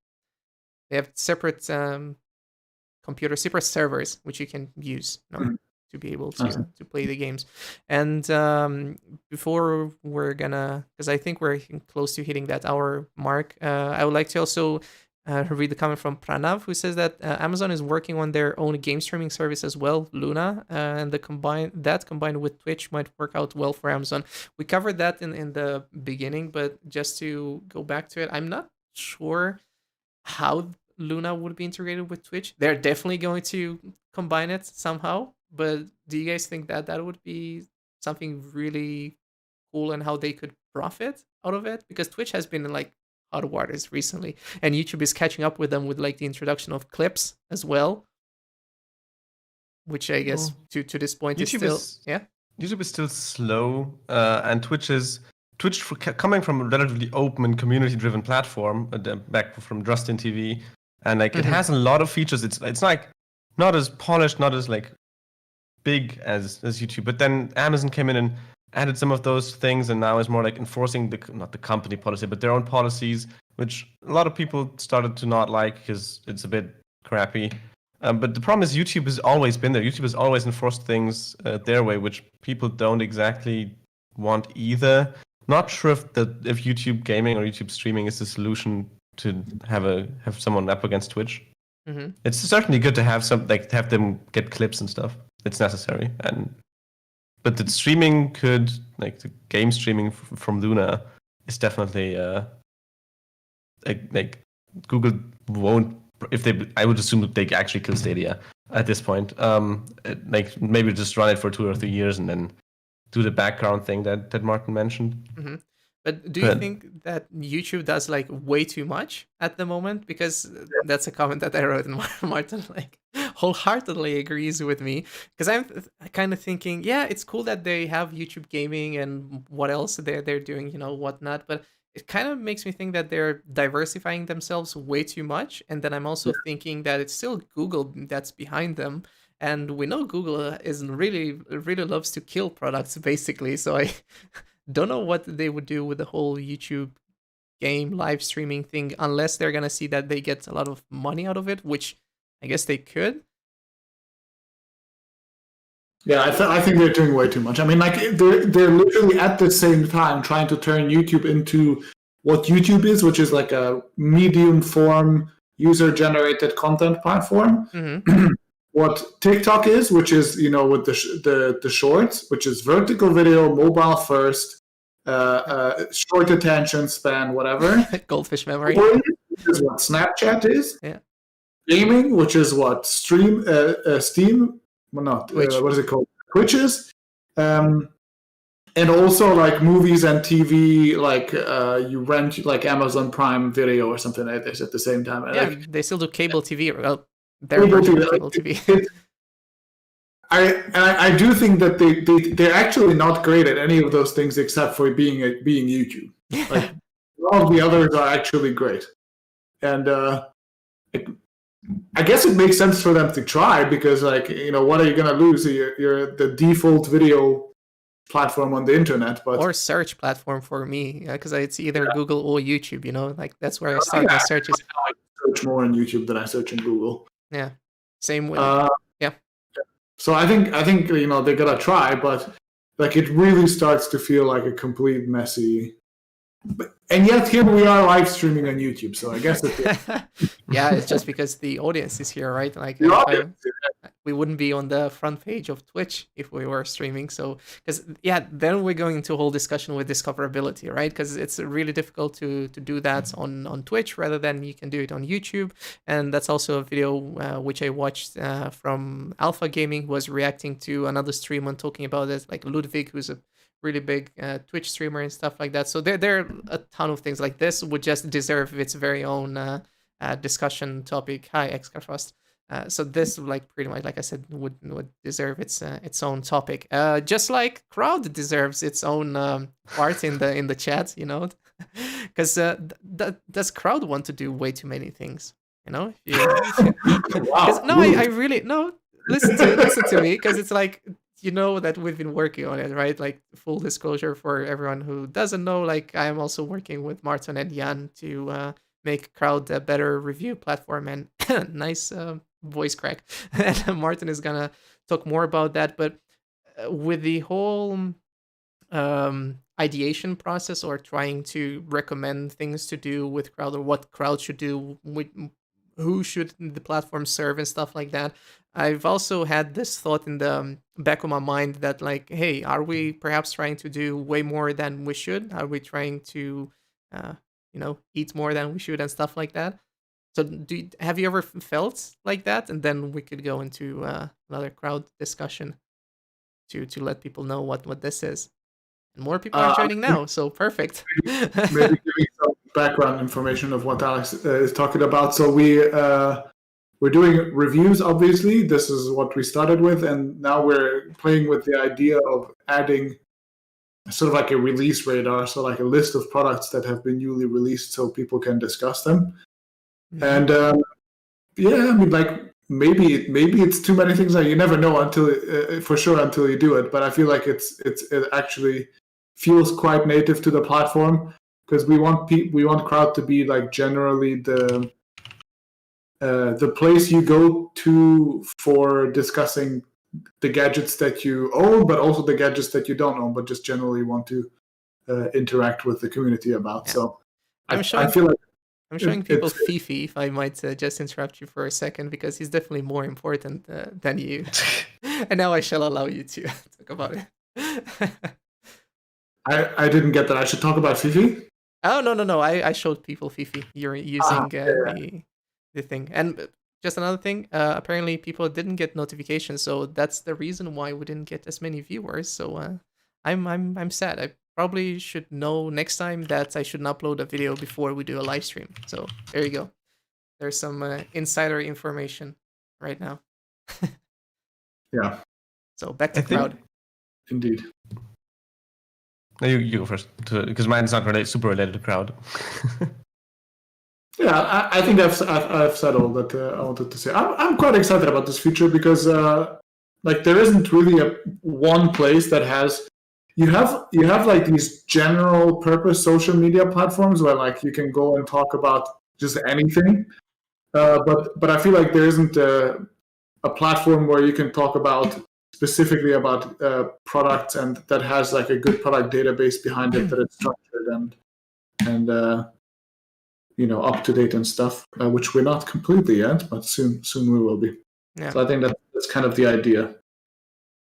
they have separate separate servers which you can use to be able to play the games. And before we're gonna, because I think we're close to hitting that hour mark, I would like to also read the comment from Pranav, who says that Amazon is working on their own game streaming service as well, Luna, and combined with Twitch might work out well for Amazon. We covered that in the beginning, but just to go back to it, I'm not sure how Luna would be integrated with Twitch. They're definitely going to combine it somehow, but do you guys think that that would be something really cool and how they could profit out of it? Because Twitch has been in like hot waters recently, and YouTube is catching up with them with like the introduction of clips as well, which I guess to this point YouTube YouTube is still slow, and Twitch coming from a relatively open and community-driven platform back from Justin TV, and like it has a lot of features. It's like not as polished, not as like big as YouTube, but then Amazon came in and added some of those things, and now is more like enforcing not the company policy, but their own policies, which a lot of people started to not like because it's a bit crappy. But the problem is YouTube has always been there. YouTube has always enforced things their way, which people don't exactly want either. Not sure if YouTube gaming or YouTube streaming is the solution to have someone up against Twitch. It's certainly good to have have them get clips and stuff. It's necessary, but the streaming the game streaming from Luna is definitely like Google won't, I would assume that they actually kill Stadia at this point. Like maybe just run it for 2 or 3 years and then do the background thing that Martin mentioned. But do you think that YouTube does like way too much at the moment? Because that's a comment that I wrote, and Martin like wholeheartedly agrees with me. Because I'm kind of thinking, yeah, it's cool that they have YouTube gaming and what else they're doing, whatnot. But it kind of makes me think that they're diversifying themselves way too much. And then I'm also thinking that it's still Google that's behind them. And we know Google really loves to kill products, basically. So I don't know what they would do with the whole YouTube game live streaming thing, unless they're gonna see that they get a lot of money out of it, which I guess they could. Yeah, I think they're doing way too much. I mean, like they're literally at the same time trying to turn YouTube into what YouTube is, which is like a medium form user-generated content platform. Mm-hmm. What TikTok is, which is with the shorts, which is vertical video, mobile first, short attention span, whatever. Goldfish memory. Which is what Snapchat is. Yeah. Gaming, which is what Steam, well, not Twitch. what is it called? Twitch is. And also like movies and TV, like you rent like Amazon Prime Video or something like this at the same time. Yeah, like, they still do cable TV. Well, their version of cable TV. I do think that they're actually not great at any of those things except for being YouTube. Like all of the others are actually great, and I guess it makes sense for them to try because like what are you gonna lose? You're the default video platform on the internet, but or search platform for me because it's either Google or YouTube. Like that's where I start my searches. I search more on YouTube than I search in Google. Yeah, same with yeah. So I think they're gonna try, but like it really starts to feel like a complete messy. And yet here we are live streaming on YouTube, so I guess yeah, it's just because the audience is here, right? Like we wouldn't be on the front page of Twitch if we were streaming. So because then we're going into a whole discussion with discoverability, right? Because it's really difficult to do that on Twitch rather than you can do it on YouTube. And that's also a video which I watched from Alpha Gaming, was reacting to another streamer talking about it, like Ludwig, who's a really big Twitch streamer and stuff like that. So there are a ton of things like this would just deserve its very own discussion topic. Hi, xCloud. So this, like pretty much, like I said, would deserve its own topic. Just like Crowd deserves its own part in the chat, because does Crowd want to do way too many things? Wow. No, I really no. Listen to me, because it's like. That we've been working on it, right? Like full disclosure for everyone who doesn't know, like I am also working with Martin and Jan to make Crowd a better review platform, and nice voice crack. And Martin is gonna talk more about that, but with the whole ideation process or trying to recommend things to do with Crowd or what Crowd should do, who should the platform serve and stuff like that, I've also had this thought in the back of my mind that like, hey, are we perhaps trying to do way more than we should? Are we trying to, eat more than we should and stuff like that? So have you ever felt like that? And then we could go into another Crowd discussion to let people know what this is. And more people are joining now, so perfect. Maybe giving some background information of what Alex is talking about. So we're doing reviews, obviously. This is what we started with, and now we're playing with the idea of adding sort of like a release radar, so like a list of products that have been newly released so people can discuss them. Mm-hmm. And like maybe it's too many things that you never know until you do it. But I feel like it actually feels quite native to the platform, because we want Crowd to be like generally the place you go to for discussing the gadgets that you own, but also the gadgets that you don't own, but just generally want to interact with the community about. Yeah. So I feel like I'm showing people Fifi, if I might just interrupt you for a second, because he's definitely more important than you. And now I shall allow you to talk about it. I didn't get that. I should talk about Fifi? Oh, no. I showed people Fifi. You're using the thing. And just another thing, apparently people didn't get notifications, so that's the reason why we didn't get as many viewers. So I'm sad. I probably should know next time that I shouldn't upload a video before we do a live stream. So there you go. There's some insider information right now. Yeah. So back to Crowd. Indeed. No, you go first, because mine's not super related to Crowd. Yeah, I think I've said all that I wanted to say. I'm quite excited about this feature because like there isn't really one place that has. You have like these general purpose social media platforms where like you can go and talk about just anything, but I feel like there isn't a platform where you can talk about specifically about products and that has like a good product database behind it, that it's structured and up to date and stuff, which we're not completely yet, but soon we will be. Yeah. So I think that's kind of the idea.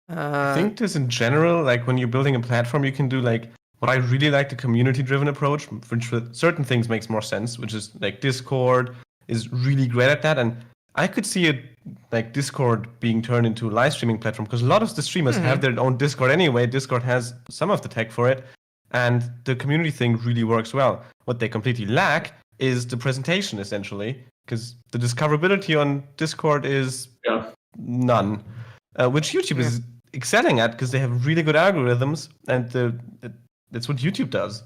I think just in general, like when you're building a platform, you can do like what I really like the community-driven approach, which for certain things makes more sense, which is like Discord is really great at that. And I could see it like Discord being turned into a live streaming platform because a lot of the streamers have their own Discord anyway. Discord has some of the tech for it, and the community thing really works well. What they completely lack is the presentation, essentially, because the discoverability on Discord is none, which YouTube is excelling at because they have really good algorithms, and that's what YouTube does.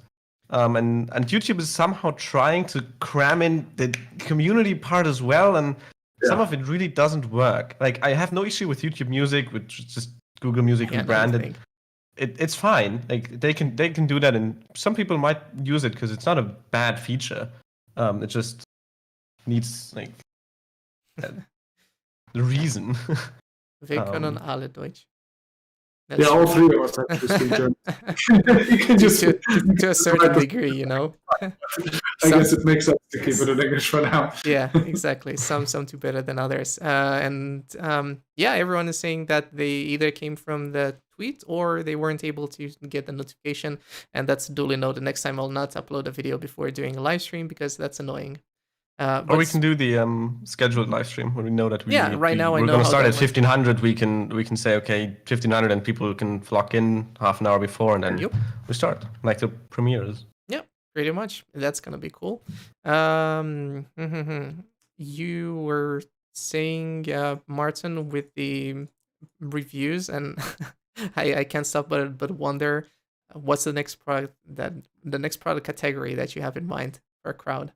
And YouTube is somehow trying to cram in the community part as well, and some of it really doesn't work. Like I have no issue with YouTube Music, which is just Google Music rebranded. It's fine. Like they can do that, and some people might use it because it's not a bad feature. It just needs like the reason. Wir können alle Deutsch. Yeah, all three of us actually speak German. You can just to a certain degree, you know. I guess it makes sense to keep it in English for now. Yeah, exactly. Some do better than others. And everyone is saying that they either came from the tweet or they weren't able to get the notification. And that's duly noted. Next time I'll not upload a video before doing a live stream because that's annoying. Or we can do the scheduled live stream where we know that now I know we're going to start at 1500. We can say okay 1500 and people can flock in half an hour before and then we start like the premieres. Yeah, pretty much. That's gonna be cool. You were saying Martin with the reviews, and I can't stop but wonder what's the next product category that you have in mind for a crowd.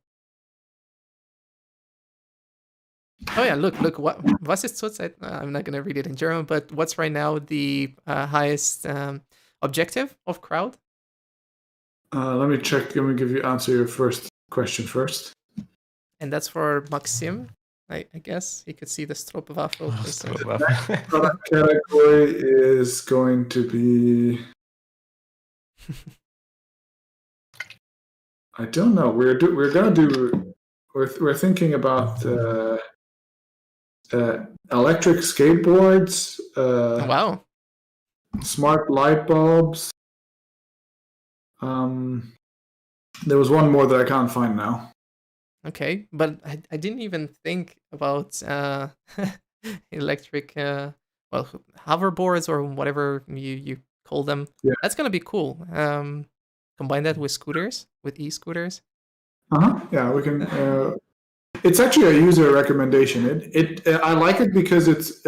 Oh yeah, look, was ist zurzeit? I'm not gonna read it in German, but what's right now the highest objective of crowd? Let me check. Let me answer your first question first. And that's for Maxim, I guess. You could see the Stroopwafel. Product category is going to be... I don't know. We're thinking about electric skateboards. Wow. Smart light bulbs. There was one more that I can't find now. Okay, but I didn't even think about electric, hoverboards or whatever you call them. Yeah. That's gonna be cool. Combine that with scooters, with e-scooters. Yeah, we can. It's actually a user recommendation. I like it because it's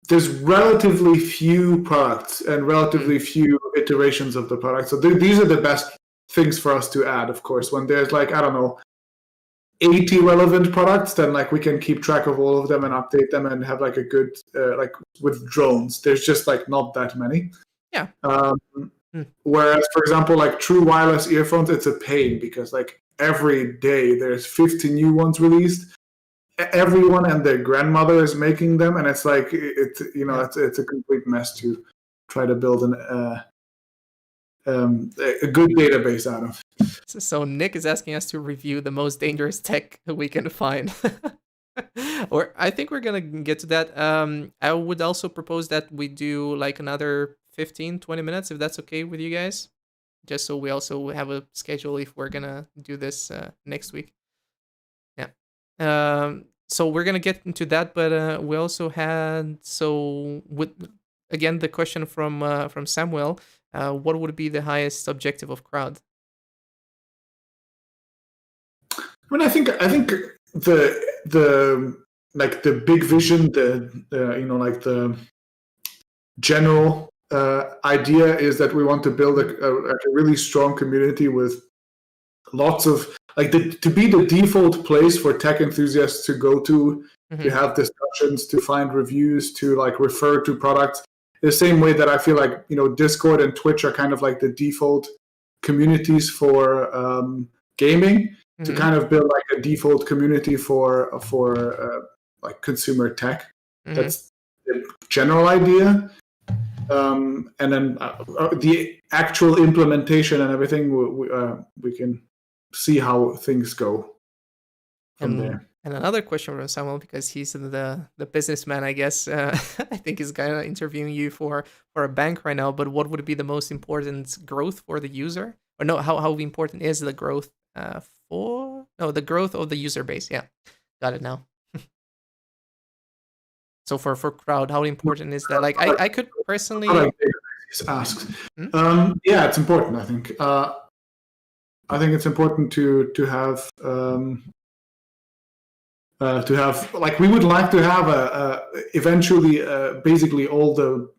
there's relatively few products and relatively few iterations of the product. So these are the best things for us to add. Of course, when there's 80 relevant products, then we can keep track of all of them and update them and have a good with drones. There's just not that many. Yeah. Whereas, for example, true wireless earphones, it's a pain because every day there's 50 new ones released. Everyone and their grandmother is making them, and it's it's a complete mess to try to build a good database out of. So Nick is asking us to review the most dangerous tech we can find. Or I think we're gonna get to that. I would also propose that we do another 15-20 minutes, if that's okay with you guys, just so we also have a schedule if we're gonna do this next week. Yeah. So we're gonna get into that, but we also had with again the question from Samuel. What would be the highest objective of crowd? I mean, I think the big vision, the general idea is that we want to build a really strong community with lots of to be the default place for tech enthusiasts to go to have discussions, to find reviews, to refer to products. The same way that I feel Discord and Twitch are kind of the default communities for gaming, to kind of build a default community for consumer tech. That's the general idea. And then the actual implementation and everything we can see how things go from there. And another question from Samuel, because he's the businessman, I guess. I think he's kind of interviewing you for a bank right now. But what would be the most important growth for the user? Or no, how important is the growth the growth of the user base? Yeah, got it now. So for crowd, how important is that? Like I could personally asks. Yeah, it's important. I think. I think it's important to have like we would like to have eventually basically all the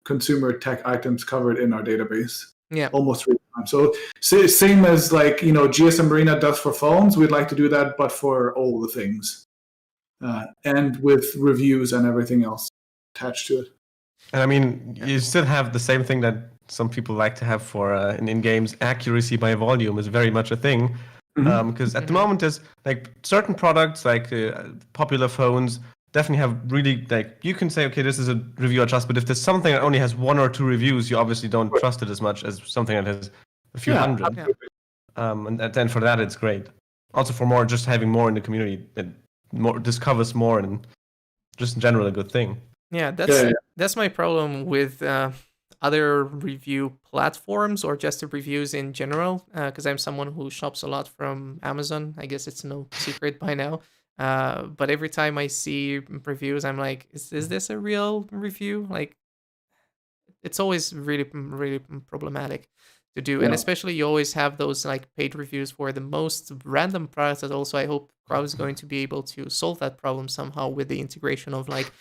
consumer tech items covered in our database. Yeah, almost real time. So same as like GSM Marina does for phones. We'd like to do that, but for all the things, and with reviews and everything else attached to it. And I mean, you still have the same thing that some people like to have for in games. Accuracy by volume is very much a thing. Because at the moment, there's like certain products, like popular phones, definitely have really like you can say, okay, this is a review I trust. But if there's something that only has 1 or 2 reviews, you obviously don't trust it as much as something that has a few hundred. Yeah. And then for that, it's great. Also, for more, just having more in the community that more discovers more, and just in general a good thing. Yeah, that's my problem with other review platforms or just the reviews in general, because I'm someone who shops a lot from Amazon. I guess it's no secret by now. But every time I see reviews, I'm like, is this a real review? Like, it's always really, really problematic to do. Yeah. And especially you always have those like paid reviews for the most random products that also I hope Crowd is going to be able to solve that problem somehow with the integration of like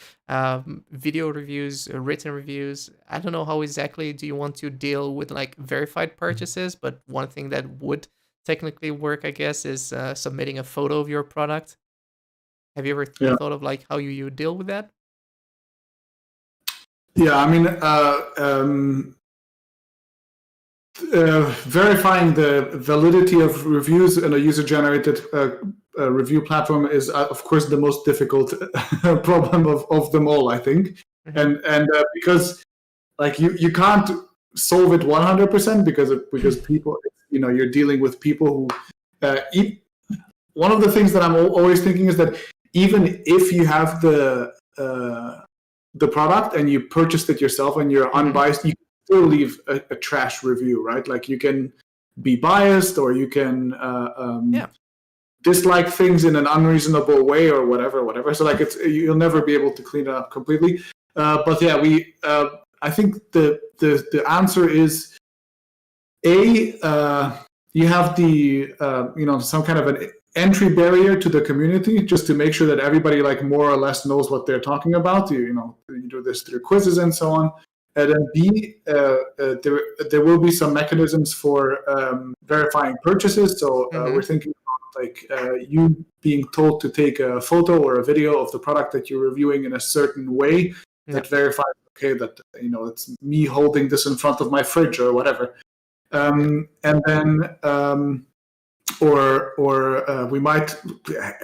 video reviews, written reviews. I don't know how exactly do you want to deal with like verified purchases, but one thing that would technically work, I guess, is submitting a photo of your product. Have you ever thought of like how you deal with that? Yeah, I mean, verifying the validity of reviews in a user-generated review platform is, of course, the most difficult problem of them all, I think. Mm-hmm. And because like you can't solve it 100% because people, you're dealing with people who. One of the things that I'm always thinking is that even if you have the product and you purchased it yourself and you're unbiased, you can still leave a trash review, right? Like you can be biased or you can dislike things in an unreasonable way or whatever. So like you'll never be able to clean it up completely. But yeah, I think the answer is you have the some kind of an entry barrier to the community just to make sure that everybody like more or less knows what they're talking about. You do this through quizzes and so on. And then B, there will be some mechanisms for verifying purchases. So we're thinking about like you being told to take a photo or a video of the product that you're reviewing in a certain way that verifies, okay, that it's me holding this in front of my fridge or whatever. And then or we might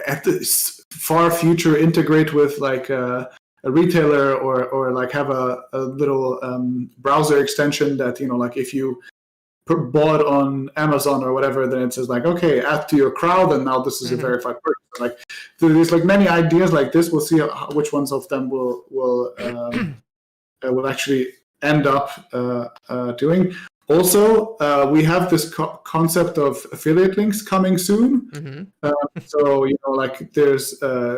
at the far future integrate with like a retailer or like have a little browser extension that like if you bought on Amazon or whatever, then it says like, okay, add to your crowd, and now this is a verified purchase. Like there's like many ideas like this. We'll see which ones of them will actually end up doing. Also, we have this concept of affiliate links coming soon. So, like there's,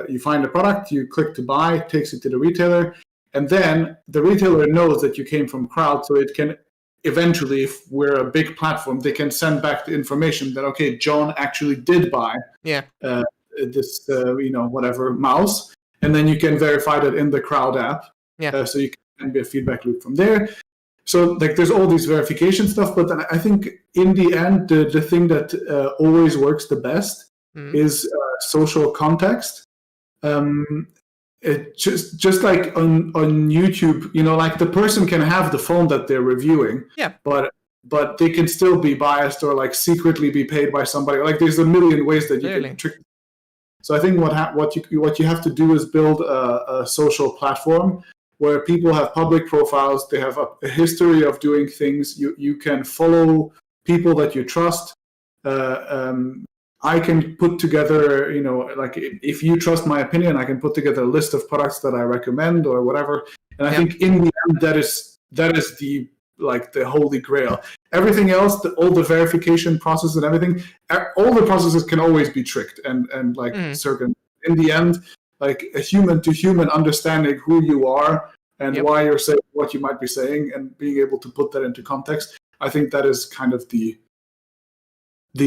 you find a product, you click to buy, it takes you to the retailer, and then the retailer knows that you came from Crowd, so it can eventually, if we're a big platform, they can send back the information that, okay, John actually did buy this, whatever mouse, and then you can verify that in the Crowd app. So you can be a feedback loop from there. So like there's all these verification stuff, but then I think in the end, the thing that always works the best is social context. It just like on YouTube, like the person can have the phone that they're reviewing, but they can still be biased or like secretly be paid by somebody. Like there's a million ways that you can trick. So I think what you have to do is build a social platform where people have public profiles, they have a history of doing things. You can follow people that you trust, I can put together, like if you trust my opinion, I can put together a list of products that I recommend or whatever. And I think in the end, that is the holy grail. Everything else, all the verification process and everything, all the processes can always be tricked and circumvented. In the end, like a human to human understanding who you are and why you're saying what you might be saying and being able to put that into context, I think that is kind of the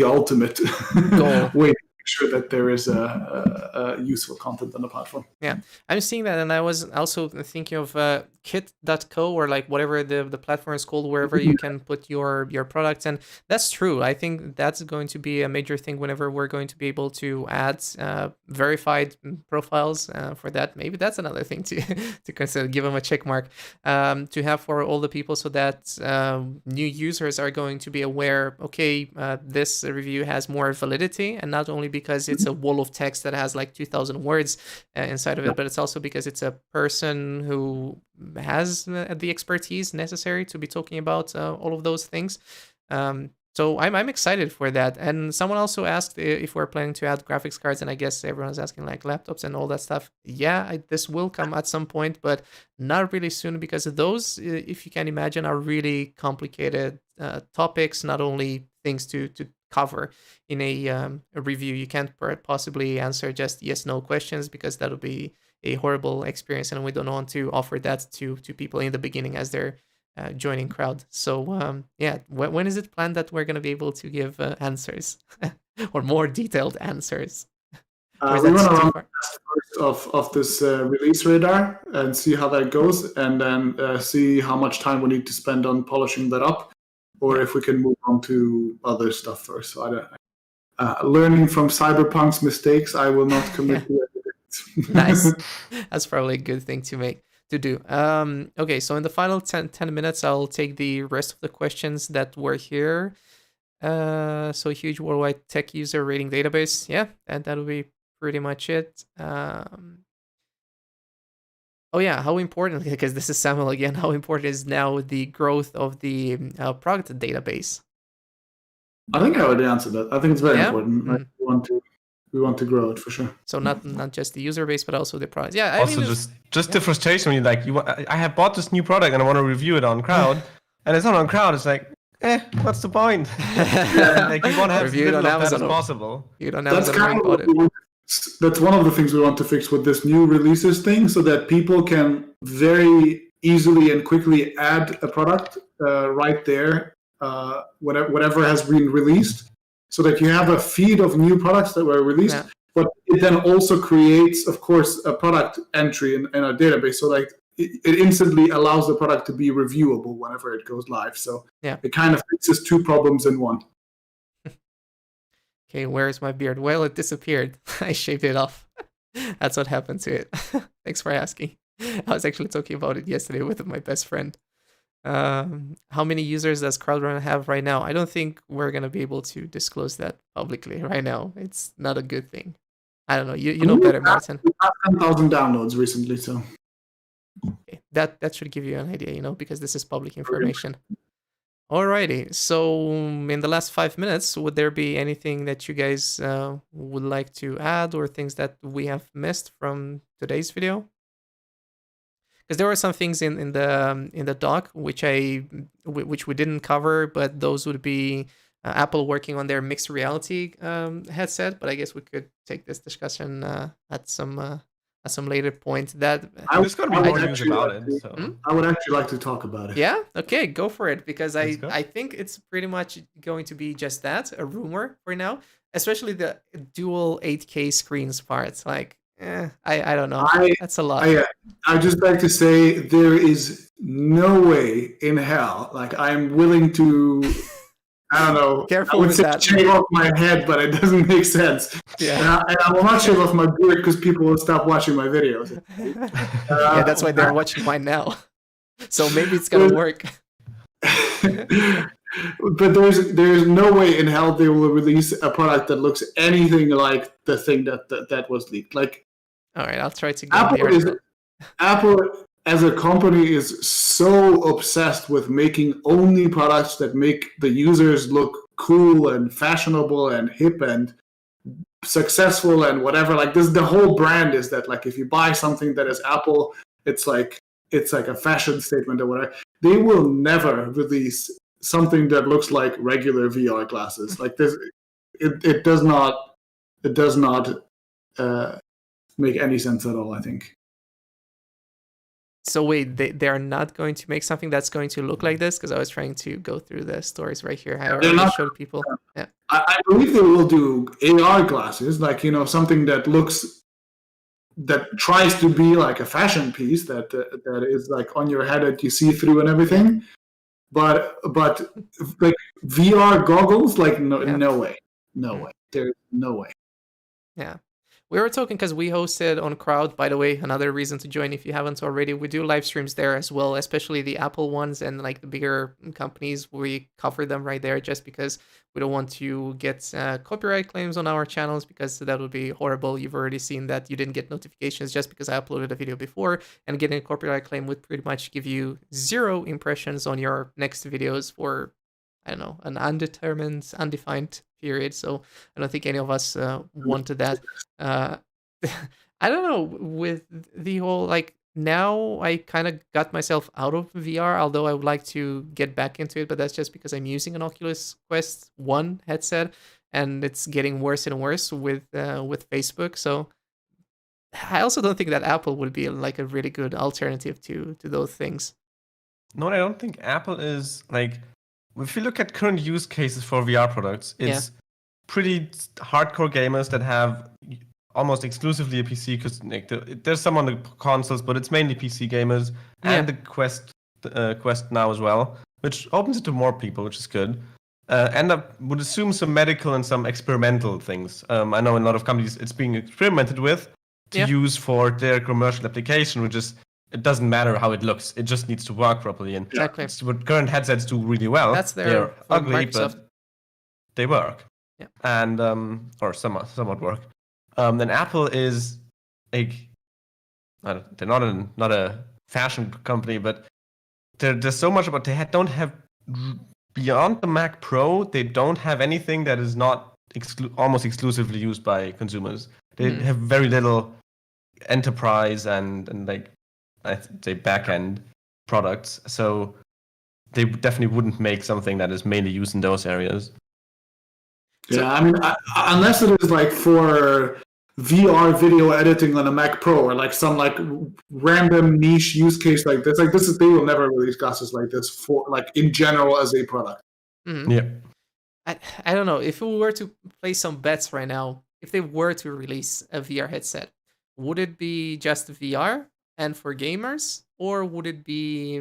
ultimate way to make sure that there is a useful content on the platform. Yeah, I'm seeing that, and I was also thinking of kit.co or like whatever the platform is called, wherever you can put your products. And that's true. I think that's going to be a major thing whenever we're going to be able to add verified profiles for that. Maybe that's another thing to consider, give them a check mark to have for all the people, so that new users are going to be aware, okay, this review has more validity, and not only because it's a wall of text that has like 2,000 words inside of it, but it's also because it's a person who has the expertise necessary to be talking about all of those things. So I'm excited for that. And someone also asked if we're planning to add graphics cards, and I guess everyone's asking like laptops and all that stuff. Yeah, this will come at some point, but not really soon, because those, if you can imagine, are really complicated topics, not only things to cover in a review. You can't possibly answer just yes/no questions, because that would be a horrible experience, and we don't want to offer that to people in the beginning as they're joining crowd. So when is it planned that we're going to be able to give answers or more detailed answers? We want to run the test first of this release radar and see how that goes, and then see how much time we need to spend on polishing that up, or if we can move on to other stuff first. So I don't. Learning from Cyberpunk's mistakes, I will not commit to it. Nice. That's probably a good thing to do. Okay, so in the final 10 minutes, I'll take the rest of the questions that were here. So huge worldwide tech user rating database. Yeah, and that'll be pretty much it. Oh yeah, how important, because this is Samuel again, how important is now the growth of the product database? I think I already answered that. I think it's very important. Like, we want to grow it for sure. So not just the user base, but also the product. Yeah. Also, just the frustration when I have bought this new product and I want to review it on Crowd, and it's not on Crowd. It's like, what's the point? Like, you want to have review it on Amazon as possible. You don't have to That's one of the things we want to fix with this new releases thing, so that people can very easily and quickly add a product right there, whatever has been released, so that you have a feed of new products that were released. Yeah. But it then also creates, of course, a product entry in our database, so like it instantly allows the product to be reviewable whenever it goes live. So it kind of fixes two problems in one. Okay, where's my beard? Well, it disappeared. I shaved it off. That's what happened to it. Thanks for asking. I was actually talking about it yesterday with my best friend. How many users does CrowdRun have right now? I don't think we're going to be able to disclose that publicly right now. It's not a good thing. I don't know. You know better, Martin. We have 10,000 downloads recently, so. Okay. That should give you an idea, because this is public information. Alrighty, so in the last 5 minutes, would there be anything that you guys would like to add, or things that we have missed from today's video? Because there were some things in the doc which we didn't cover, but those would be Apple working on their mixed reality headset. But I guess we could take this discussion at some later point. There's going to be more news about it. So. I would actually like to talk about it. Yeah? Okay, go for it. Because I think it's pretty much going to be just that, a rumor for now. Especially the dual 8K screens part. Like, I don't know. That's a lot. I just like to say there is no way in hell. Like, I'm willing to... I don't know. Careful with that. Shave off my head, but it doesn't make sense. Yeah. And I will not shave off my beard because people will stop watching my videos. Yeah, that's why they're watching mine now. So maybe it's gonna work. But there's no way in hell they will release a product that looks anything like the thing that was leaked. Like, all right, I'll try to get Apple as a company is so obsessed with making only products that make the users look cool and fashionable and hip and successful and whatever. Like this, the whole brand is that like if you buy something that is Apple, it's like a fashion statement or whatever. They will never release something that looks like regular VR glasses. Like this, it does not make any sense at all, I think. So wait, they are not going to make something that's going to look like this? Because I was trying to go through the stories right here. I already showed people. Yeah. I believe they will do AR glasses, like, you know, something that tries to be like a fashion piece that is like on your head that you see through and everything. But like VR goggles, like no way. There's no way. Yeah. We were talking because we hosted on Crowd, by the way, another reason to join if you haven't already. We do live streams there as well, especially the Apple ones and like the bigger companies. We cover them right there just because we don't want to get copyright claims on our channels, because that would be horrible. You've already seen that you didn't get notifications just because I uploaded a video before, and getting a copyright claim would pretty much give you 0 impressions on your next videos for, I don't know, an undetermined, undefined period. So I don't think any of us wanted that. I don't know, with the whole, like, now I kind of got myself out of VR, although I would like to get back into it, but that's just because I'm using an Oculus Quest 1 headset, and it's getting worse and worse with Facebook. So I also don't think that Apple would be like a really good alternative to those things. No, I don't think Apple is like. If you look at current use cases for VR products, it's pretty hardcore gamers that have almost exclusively a PC, because like, there's some on the consoles, but it's mainly PC gamers, and the Quest Now as well, which opens it to more people, which is good. And I would assume some medical and some experimental things. I know in a lot of companies it's being experimented with to use for their commercial application, which is, it doesn't matter how it looks. It just needs to work properly. And exactly. it's what current headsets do really well. That's they're ugly, Microsoft. but they work. Yeah. And or somewhat work. Then Apple is they're not a fashion company, but there's so much about don't have beyond the Mac Pro. They don't have anything that is not almost exclusively used by consumers. They have very little enterprise and like, I'd say back-end products, so they definitely wouldn't make something that is mainly used in those areas. Yeah, I mean, unless it is like for VR video editing on a Mac Pro, or like some like random niche use case like this. Like they will never release glasses like this for like in general as a product. Mm-hmm. Yeah. I don't know, if we were to place some bets right now, if they were to release a VR headset, would it be just VR and for gamers, or would it be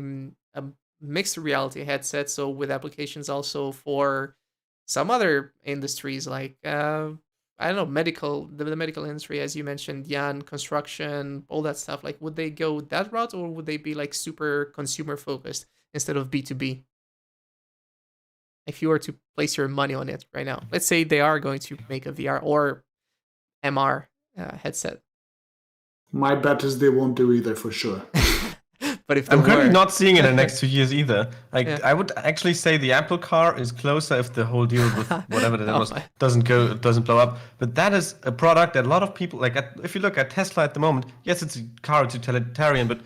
a mixed reality headset, so with applications also for some other industries, like I don't know, the medical industry, as you mentioned, Jan, construction, all that stuff? Like, would they go that route, or would they be like super consumer focused instead of B2B? If you were to place your money on it right now, let's say they are going to make a VR or MR headset. My bet is they won't do either, for sure. But if I'm currently not seeing it in the next 2 years either. Like, Yeah. I would actually say the Apple car is closer if the whole deal with whatever that was doesn't blow up. But that is a product that a lot of people like. If you look at Tesla at the moment, yes, it's a car, it's utilitarian, but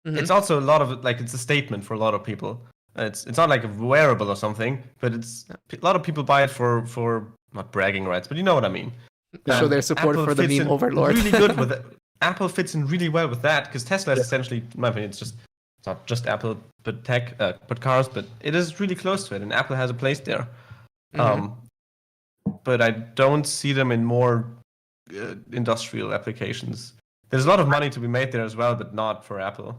it's also a lot of it. Like, it's a statement for a lot of people. It's not like a wearable or something, but it's a lot of people buy it for not bragging rights, but you know what I mean. Show their support Apple for the fits meme in overlord. Really good with it. Apple fits in really well with that, because Tesla is essentially, in my opinion, it's not just Apple, but tech, but cars, but it is really close to it, and Apple has a place there. But I don't see them in more industrial applications. There's a lot of money to be made there as well, but not for Apple.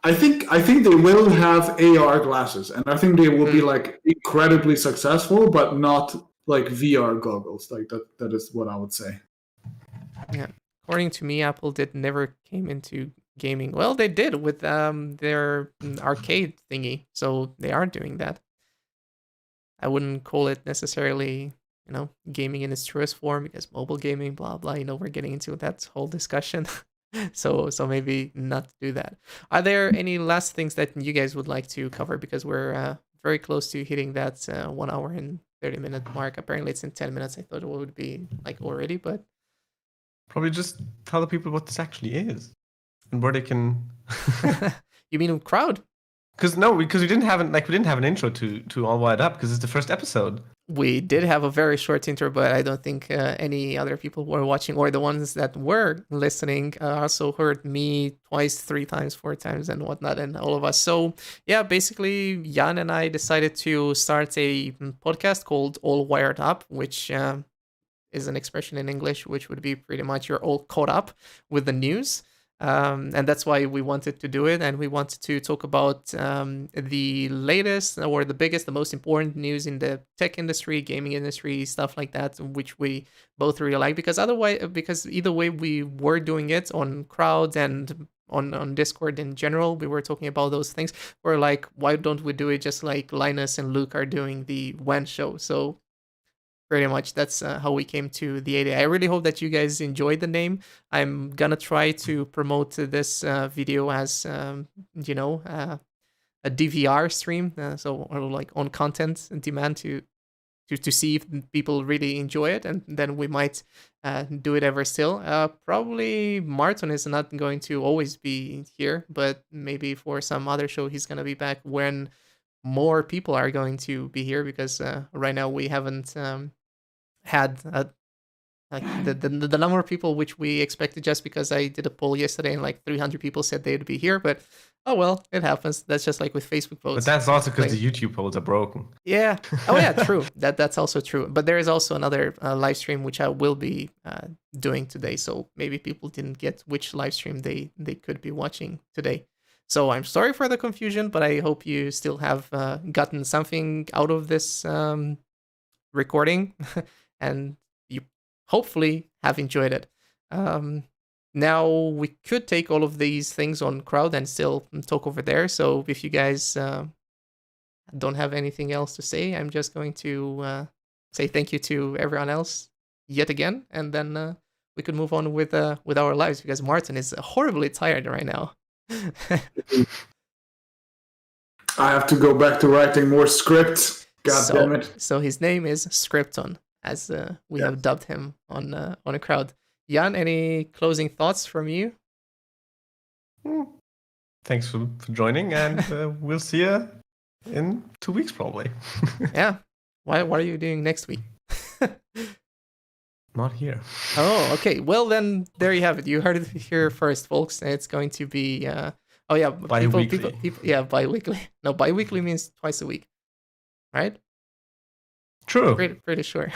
I think they will have AR glasses, and I think they will be like incredibly successful, but not like VR goggles. Like that is what I would say. Yeah. According to me, Apple never came into gaming. Well, they did with their arcade thingy, so they are doing that. I wouldn't call it necessarily, gaming in its truest form, because mobile gaming, blah blah. We're getting into that whole discussion. so maybe not do that. Are there any last things that you guys would like to cover? Because we're very close to hitting that 1 hour and 30-minute mark. Apparently it's in 10 minutes. I thought it would be like already, but probably just tell the people what this actually is and where they can. You mean crowd? Because we didn't have an intro to All Wired Up because it's the first episode. We did have a very short intro, but I don't think any other people were watching, or the ones that were listening also heard me twice, 3 times, 4 times, and whatnot, and all of us. So yeah, basically, Jan and I decided to start a podcast called All Wired Up, which is an expression in English, which would be pretty much you're all caught up with the news. And that's why we wanted to do it. And we wanted to talk about the latest or the biggest, the most important news in the tech industry, gaming industry, stuff like that, which we both really like. Because either way, we were doing it on Crowd and on Discord in general. We were talking about those things. We're like, why don't we do it just like Linus and Luke are doing the WAN show? So pretty much that's how we came to the idea. I really hope that you guys enjoyed the name. I'm gonna try to promote this video as a DVR stream, so or like on content and demand to see if people really enjoy it, and then we might do it ever still. Probably Martin is not going to always be here, but maybe for some other show he's gonna be back when more people are going to be here, because right now we haven't had like the number of people which we expected, just because I did a poll yesterday and like 300 people said they'd be here, but oh well, it happens. That's just like with Facebook votes. But that's also because the YouTube polls are broken. Yeah. Oh yeah, true. That's also true. But there is also another live stream which I will be doing today, so maybe people didn't get which live stream they could be watching today. So I'm sorry for the confusion, but I hope you still have gotten something out of this recording, and you hopefully have enjoyed it. Now we could take all of these things on Crowd and still talk over there. So if you guys don't have anything else to say, I'm just going to say thank you to everyone else yet again, and then we could move on with our lives, because Martin is horribly tired right now. I have to go back to writing more scripts. God damn it. So his name is Scripton, as we have dubbed him on a Crowd. Jan, any closing thoughts from you? Thanks for joining, and we'll see you in 2 weeks probably. Yeah. What are you doing next week? Not here. Oh, okay. Well, then there you have it. You heard it here first, folks. It's going to be bi-weekly. People, bi-weekly. No, bi-weekly means twice a week, right? True. Pretty sure.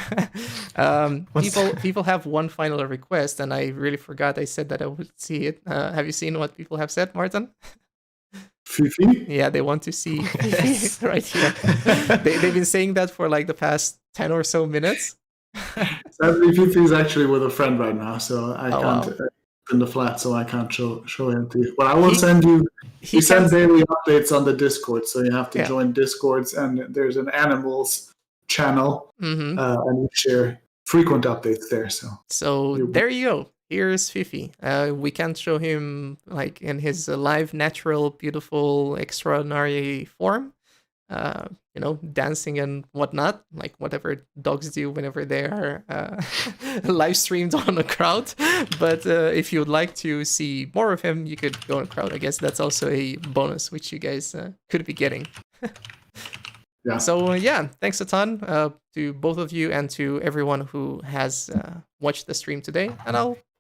People have one final request, and I really forgot. I said that I would see it. Have you seen what people have said, Martin? Fifi? Yeah, they want to see Yes. right here. They've been saying that for like the past 10 or so minutes. Sadly, Fifi is actually with a friend right now, so I can't in the flat, so I can't show him to you. But I will send you. He sends daily updates on the Discord, so you have to join Discords, and there's an animals channel, and we share frequent updates there. So there you go. Here's Fifi. We can't show him like in his live, natural, beautiful, extraordinary form. Dancing and whatnot, like whatever dogs do whenever they are live streamed on a Crowd. But if you would like to see more of him, you could go on Crowd. I guess that's also a bonus which you guys could be getting. Yeah. So thanks a ton to both of you and to everyone who has watched the stream today. And I'll